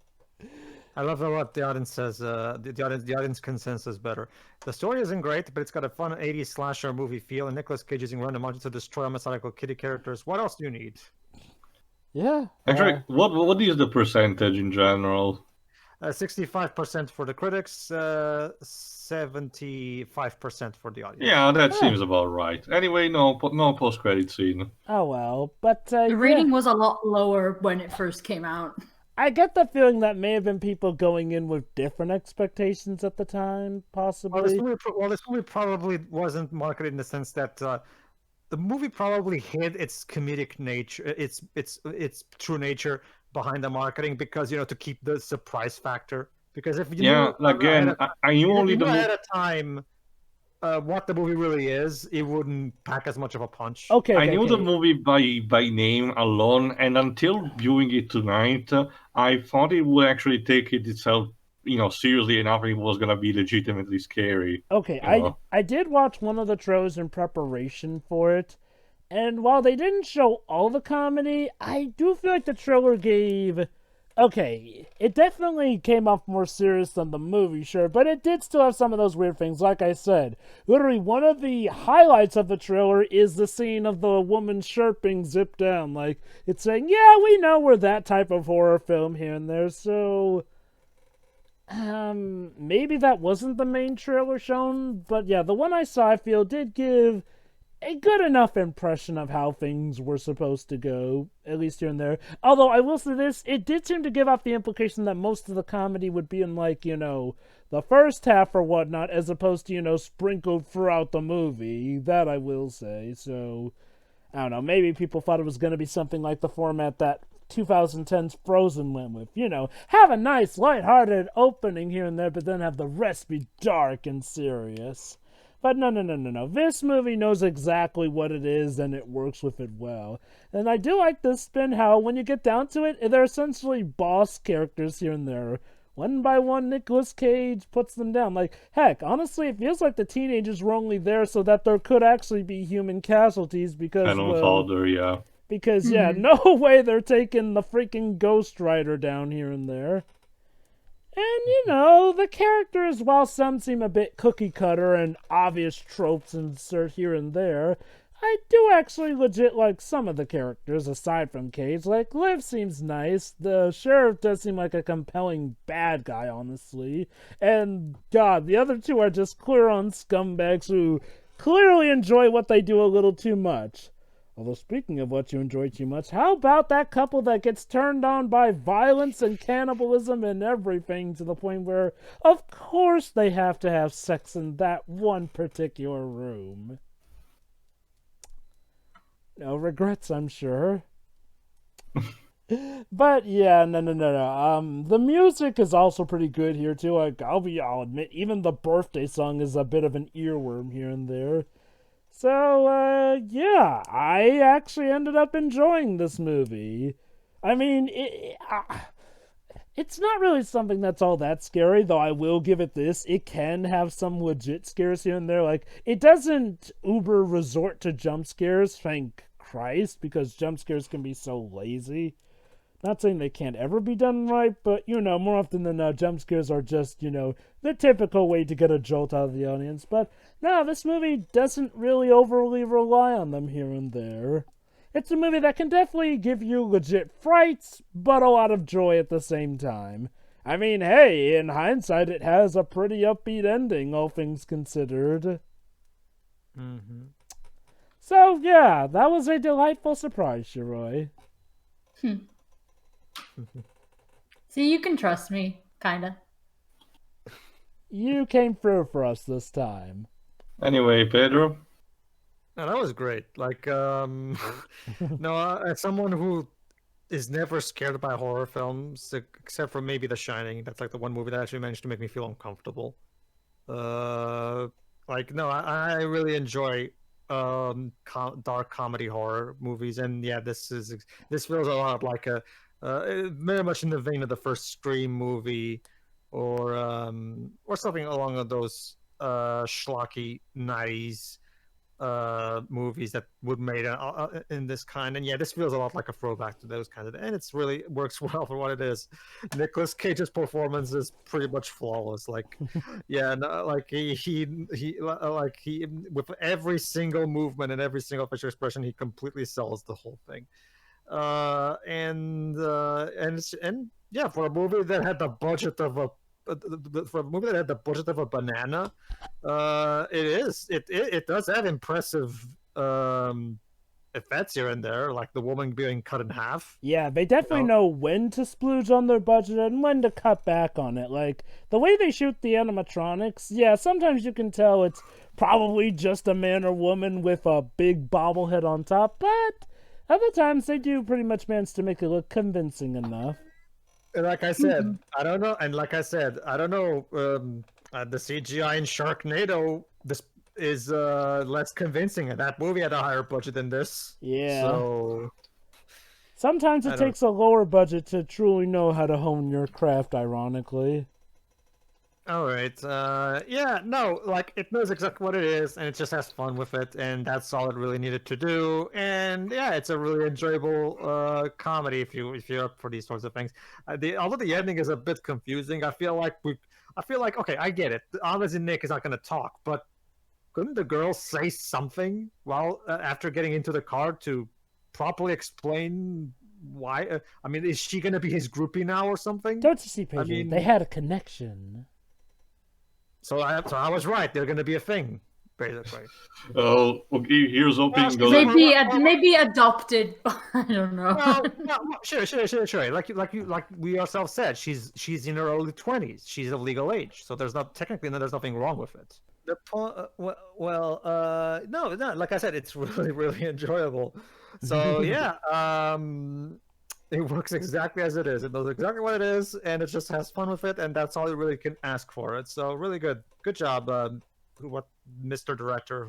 I love what the audience says. The audience consensus better. The story isn't great, but it's got a fun 80s slasher movie feel, and Nicolas Cage using random objects to destroy methodical kitty characters. What else do you need? Yeah. Actually, what is the percentage in general? 65% for the critics, 75% for the audience. Yeah, that seems about right. Anyway, no post-credit scene. Oh well, but the rating was a lot lower when it first came out. I get the feeling that may have been people going in with different expectations at the time, possibly. Well, this movie probably wasn't marketed in the sense that the movie probably hid its comedic nature, its true nature behind the marketing, because to keep the surprise factor. Because if you knew ahead of time what the movie really is, it wouldn't pack as much of a punch. I knew the movie by name alone, and until viewing it tonight, I thought it would actually take it itself, seriously enough, and it was gonna be legitimately scary. Okay, I did watch one of the trailers in preparation for it, and while they didn't show all the comedy, I do feel like the trailer gave. Okay, it definitely came off more serious than the movie, sure, but it did still have some of those weird things. Like I said, literally one of the highlights of the trailer is the scene of the woman's shirt being zipped down. Like, it's saying, yeah, we know we're that type of horror film here and there, so maybe that wasn't the main trailer shown, but yeah, the one I saw, I feel, did give a good enough impression of how things were supposed to go, at least here and there. Although, I will say this, it did seem to give off the implication that most of the comedy would be in, like, the first half or whatnot, as opposed to, sprinkled throughout the movie. That I will say. So, I don't know, maybe people thought it was going to be something like the format that 2010's Frozen went with. Have a nice, lighthearted opening here and there, but then have the rest be dark and serious. But no. This movie knows exactly what it is, and it works with it well. And I do like this spin how, when you get down to it, they're essentially boss characters here and there. One by one, Nicolas Cage puts them down. Like, heck, honestly, it feels like the teenagers were only there so that there could actually be human casualties, because, Because, no way they're taking the freaking Ghost Rider down here and there. And, the characters, while some seem a bit cookie-cutter and obvious tropes insert here and there, I do actually legit like some of the characters aside from Cage. Like, Liv seems nice. The sheriff does seem like a compelling bad guy, honestly. And, God, the other two are just clear-on scumbags who clearly enjoy what they do a little too much. Although, speaking of what you enjoy too much, how about that couple that gets turned on by violence and cannibalism and everything to the point where, of course, they have to have sex in that one particular room? No regrets, I'm sure. But yeah, no. The music is also pretty good here too. Like, I'll admit, even the birthday song is a bit of an earworm here and there. So, yeah, I actually ended up enjoying this movie. I mean, it's not really something that's all that scary, though I will give it this. It can have some legit scares here and there. Like, it doesn't uber resort to jump scares, thank Christ, because jump scares can be so lazy. Not saying they can't ever be done right, but, more often than not, jump scares are just, the typical way to get a jolt out of the audience. But, no, this movie doesn't really overly rely on them here and there. It's a movie that can definitely give you legit frights, but a lot of joy at the same time. I mean, hey, in hindsight, it has a pretty upbeat ending, all things considered. Mm-hmm. So, yeah, that was a delightful surprise, Shiroi. See, you can trust me, kinda. You came through for us this time. Anyway, Pedro? No, that was great. Like, no, as someone who is never scared by horror films, except for maybe The Shining, that's like the one movie that actually managed to make me feel uncomfortable. Like, no, I really enjoy dark comedy horror movies, and yeah, this feels a lot like a very much in the vein of the first Scream movie, or something along those schlocky 90s movies that would made in this kind. And yeah, this feels a lot like a throwback to those kinds of, and it's really works well for what it is. Nicolas Cage's performance is pretty much flawless. Like, yeah, no, like he with every single movement and every single facial expression, he completely sells the whole thing. And yeah, for a movie that had the budget of a banana, it does have impressive effects here and there, like the woman being cut in half. Yeah, they definitely know when to splooge on their budget and when to cut back on it. Like, the way they shoot the animatronics, yeah, sometimes you can tell it's probably just a man or woman with a big bobblehead on top, but other times they do pretty much manage to make it look convincing enough. Like I said, I don't know. And like I said, I don't know. The CGI in Sharknado this is less convincing, and that movie had a higher budget than this. Yeah. So sometimes it takes a lower budget to truly know how to hone your craft, ironically. All right. Yeah, no, like, it knows exactly what it is, and it just has fun with it, and that's all it really needed to do. And yeah, it's a really enjoyable comedy if you're up for these sorts of things. Although the ending is a bit confusing, I feel like okay, I get it. Obviously, Nick is not going to talk, but couldn't the girl say something while after getting into the car to properly explain why? I mean, is she going to be his groupie now or something? Don't you see, Pedro? I mean, they had a connection. So I was right. They're going to be a thing, basically. Oh, here's hoping. Maybe adopted. I don't know. Well, sure. Like we ourselves said, she's in her early 20s. She's of legal age, so there's nothing wrong with it. The point. No. Like I said, it's really, really enjoyable. So yeah, it works exactly as it is. It knows exactly what it is, and it just has fun with it, and that's all you really can ask for it. So really good job, Mr. Director?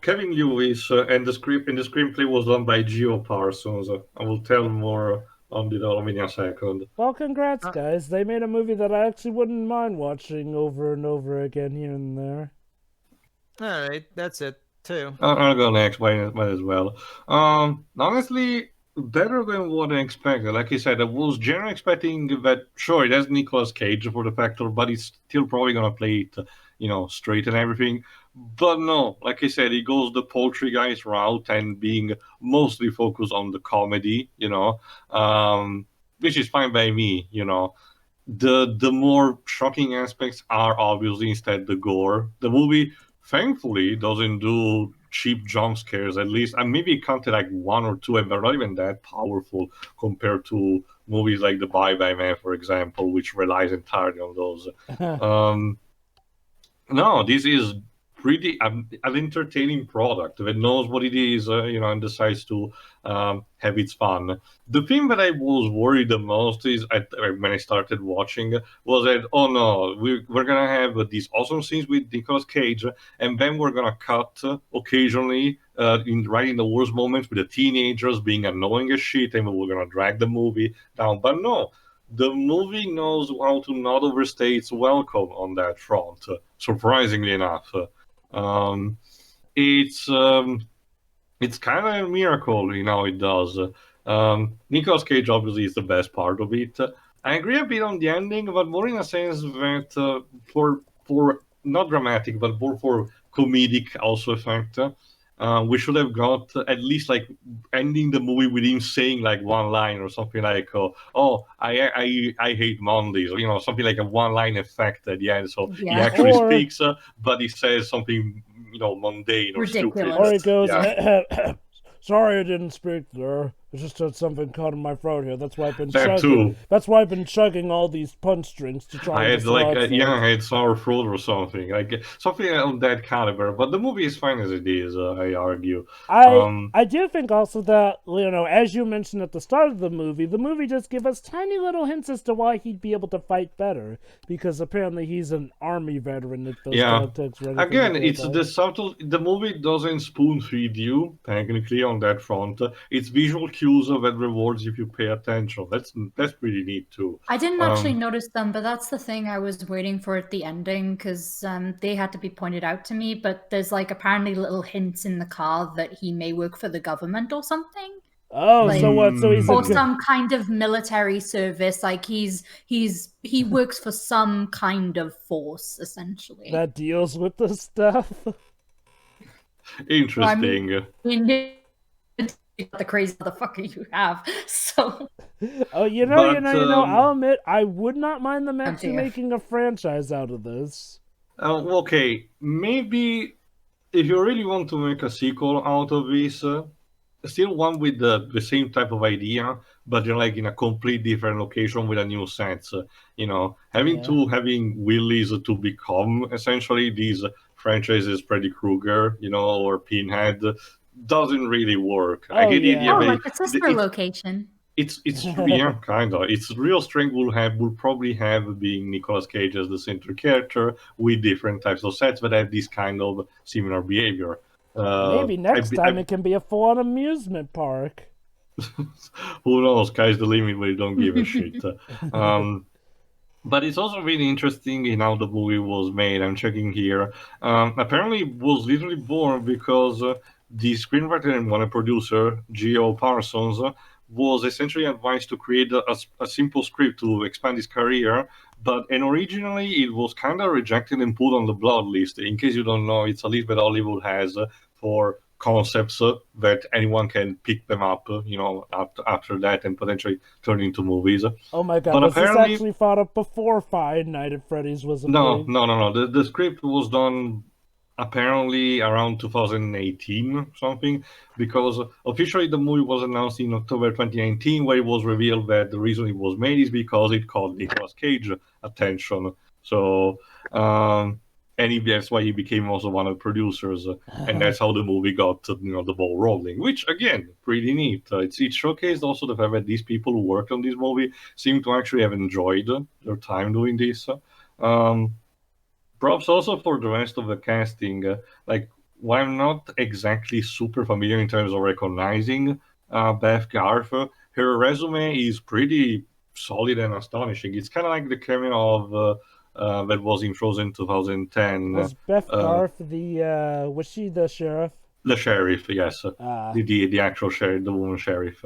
Kevin Lewis, and the screenplay was done by Gio Parsons. I will tell more on the development in a second. Well, congrats, guys! They made a movie that I actually wouldn't mind watching over and over again here and there. All right, that's it too. I'm gonna explain it as well. Honestly, better than what I expected. Like I said, I was generally expecting that, sure, it has Nicolas Cage for the factor, but it's still probably going to play it, straight and everything. But no, like I said, it goes the poultry guy's route and being mostly focused on the comedy, which is fine by me, The more shocking aspects are obviously instead the gore. The movie, thankfully, doesn't do cheap jump scares, at least. And maybe it counted like one or two, and they're not even that powerful compared to movies like The Bye-Bye Man, for example, which relies entirely on those. No, this is pretty an entertaining product that knows what it is, and decides to have its fun. The thing that I was worried the most is when I started watching was that, oh no, we're gonna have these awesome scenes with Nicolas Cage, and then we're gonna cut occasionally right in the worst moments with the teenagers being annoying as shit, and we're gonna drag the movie down. But no, the movie knows how to not overstay its welcome on that front. Surprisingly enough, it's kind of a miracle, it does. Nicolas Cage obviously is the best part of it. I agree a bit on the ending, but more in a sense that for not dramatic, but more for comedic also effect. We should have got at least like ending the movie with him saying like one line or something like, "Oh, I hate Mondays," or something like a one-line effect at the end. So he actually speaks, but he says something mundane or ridiculous. Or he goes, "Sorry, I didn't speak there. I just had something caught in my throat here. That's why I've been chugging. That's why I've been chugging all these punch drinks to try." I had sour throat or something, like something of that caliber. But the movie is fine as it is. I argue. I do think also that as you mentioned at the start of the movie just give us tiny little hints as to why he'd be able to fight better, because apparently he's an army veteran that those tactics. Again, it's the subtle. The movie doesn't spoon feed you technically on that front. It's visual cues that rewards if you pay attention. That's pretty neat too. I didn't actually notice them, but that's the thing I was waiting for at the ending, because they had to be pointed out to me. But there's like apparently little hints in the car that he may work for the government or something. Oh, so what? So he's or some kind of military service. Like he works for some kind of force, essentially, that deals with the stuff. Interesting. Well, I mean, the crazy motherfucker you have. So. I'll admit I would not mind them actually making a franchise out of this. Okay, maybe if you really want to make a sequel out of this, still one with the same type of idea, but you're like in a complete different location with a new sense. Having Willy's to become essentially these franchises, Freddy Krueger, or Pinhead, doesn't really work. I get the idea. Like a sister location. It's kind of. Its real strength will probably have being Nicolas Cage as the center character with different types of sets that have this kind of similar behavior. Maybe next time it can be a full-on amusement park. Who knows? Sky's the limit when you don't give a shit. But it's also really interesting in how the movie was made. I'm checking here. Apparently, it was literally born because the screenwriter and one producer, G.O. Parsons, was essentially advised to create a simple script to expand his career. And originally, it was kind of rejected and put on the blood list. In case you don't know, it's a list that Hollywood has for concepts that anyone can pick them up, after that and potentially turn into movies. Oh my god, was this actually thought of before Five Nights at Freddy's was a No. The script was done apparently around 2018 something, because officially the movie was announced in October 2019, where it was revealed that the reason it was made is because it caught Nicolas Cage attention. So and that's why he became also one of the producers, and that's how the movie got the ball rolling, which again, pretty neat. It showcased also the fact that these people who worked on this movie seem to actually have enjoyed their time doing this. Props also for the rest of the casting. While I'm not exactly super familiar in terms of recognizing Beth Garth, her resume is pretty solid and astonishing. It's kind of like the cameo of that was in Frozen 2010. Was Beth Garth was she the sheriff? The sheriff, yes. The actual sheriff, the woman sheriff.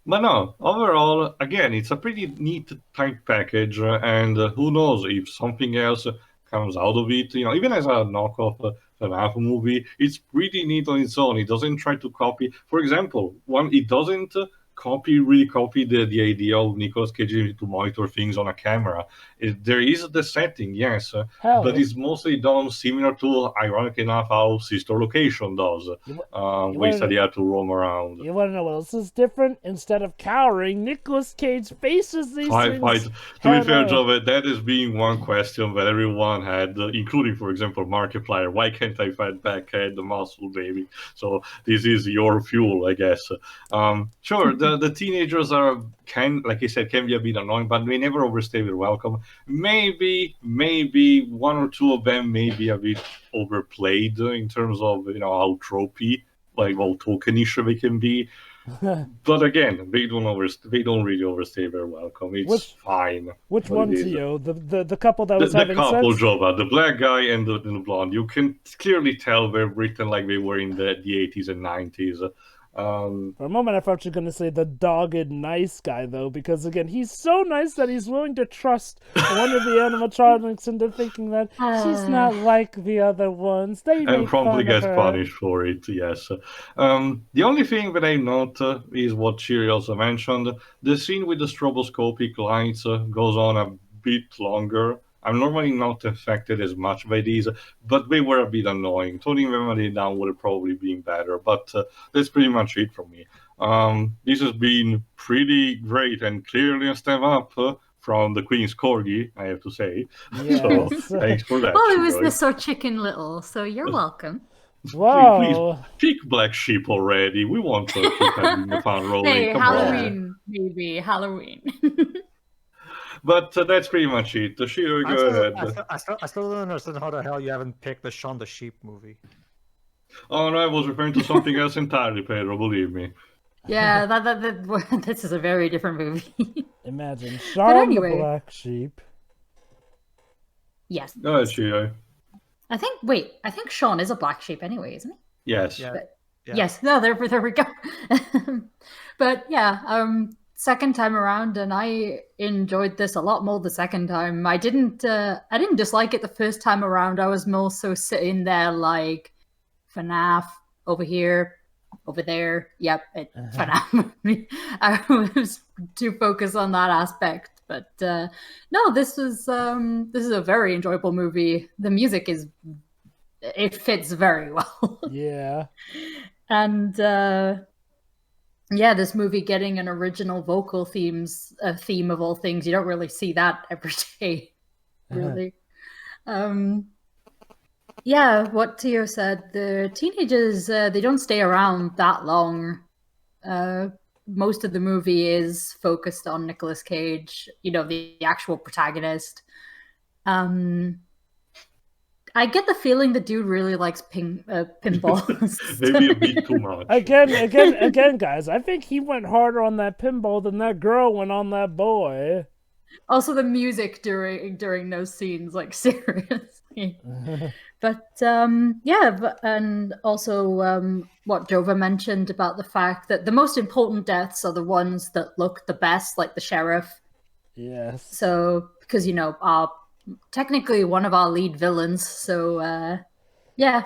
But no, overall, again, it's a pretty neat, tight package, and who knows if something else comes out of it. Even as a knockoff FNAF movie, it's pretty neat on its own. It doesn't try to copy. For example, it doesn't really copy the idea of Nicolas Cage to monitor things on a camera. There is the setting, yes, but it's mostly done similar to, ironic enough, how Sister Location does. We said he had to roam around. You want to know what else is different? Instead of cowering, Nicolas Cage faces these things. To be fair, Joe, that is being one question that everyone had, including, for example, Markiplier. Why can't I fight back at the muscle, baby? So this is your fuel, I guess. Sure, the teenagers can be a bit annoying, but they never overstay their welcome. Maybe one or two of them may be a bit overplayed in terms of how tropey, like how tokenish they can be. But again, they don't really overstay their welcome. It's fine. Which one to you? The couple that was having sex? The couple, Jova, the black guy and the blonde. You can clearly tell they're written like they were in the 80s and 90s. For a moment, I thought you were going to say the dogged nice guy, though, because, again, he's so nice that he's willing to trust one of the animatronics into thinking that she's not like the other ones. And promptly gets punished for it, yes. The only thing that I note is what Shiroi also mentioned. The scene with the stroboscopic lights goes on a bit longer. I'm normally not affected as much by these, but they were a bit annoying. Toning them down would have probably been better, but that's pretty much it from me. This has been pretty great and clearly a step up from the Queen's Corgi, I have to say. Yes. So thanks for that. Well, it was the So Chicken Little, so you're welcome. Wow. Please pick Black Sheep already. We want to keep having the fun rolling. Hey, Come Halloween, maybe. Halloween. But that's pretty much it. Shiroi, go ahead. I still don't understand how the hell you haven't picked the Shaun the Sheep movie. Oh no, I was referring to something else entirely, Pedro, believe me. Yeah, this is a very different movie. Imagine Shaun the Black Sheep. Yes. Go ahead, Shiroi. I think Shaun is a black sheep anyway, isn't he? Yes. Yeah. Yes. No, there we go. But yeah, second time around, and I enjoyed this a lot more the second time. I didn't dislike it the first time around. I was more so sitting there like FNAF over here, over there. Yep, FNAF. I was too focused on that aspect. But no, this is a very enjoyable movie. The music it fits very well. Yeah. And yeah, this movie getting an original vocal theme of all things. You don't really see that every day, really. Yeah, what Tio said, the teenagers, they don't stay around that long. Most of the movie is focused on Nicolas Cage, the actual protagonist. I get the feeling the dude really likes pinball. Maybe a bit too much. Again, guys, I think he went harder on that pinball than that girl went on that boy. Also, the music during those scenes, like, seriously. But yeah, and also what Jova mentioned about the fact that the most important deaths are the ones that look the best, like the sheriff. Yes. So, because our technically one of our lead villains, so yeah.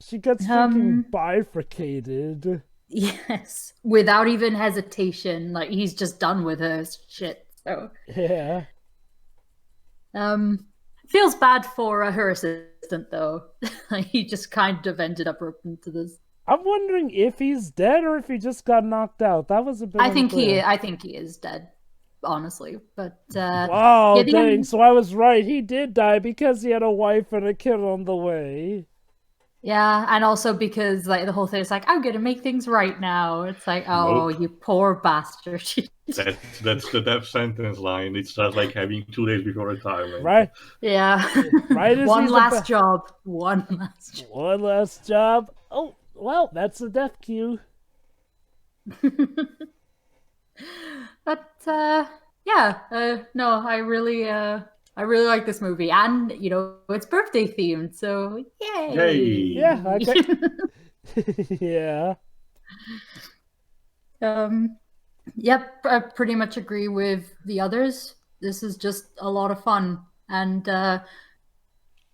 She gets fucking bifurcated. Yes, without even hesitation. Like, he's just done with her shit. So yeah. Feels bad for her assistant though. He just kind of ended up roped into this. I'm wondering if he's dead or if he just got knocked out. That was a bit. I think he is dead. Honestly, but wow, yeah, dang! So I was right. He did die because he had a wife and a kid on the way. Yeah, and also because like the whole thing is like, I'm gonna make things right now. It's like, oh, nope. You poor bastard. That's the death sentence line. It's just like having 2 days before retirement. Right? Yeah. Right. One last job. One last job. Oh, well, that's the death cue. But yeah, no, I really I really like this movie, and you know it's birthday themed, so yay! Yay! Yeah, okay. Yeah. Yep, I pretty much agree with the others. This is just a lot of fun, and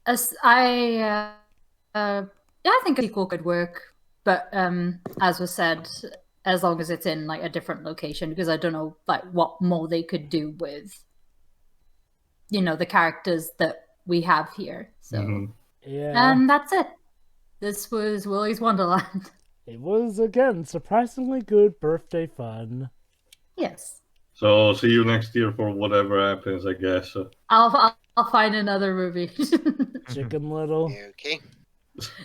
as I think a sequel could work, but as was said, as long as it's in like a different location, because I don't know like what more they could do with, you know, the characters that we have here. So Yeah. and that's it. This was Willy's Wonderland. It was, again, surprisingly good birthday fun. Yes. So see you next year for whatever happens, I guess. I'll find another movie. Chicken Little. Okay.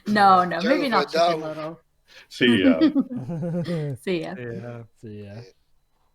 No, maybe not Jennifer, Chicken no. Little. See ya. See ya. Yeah. So, yeah.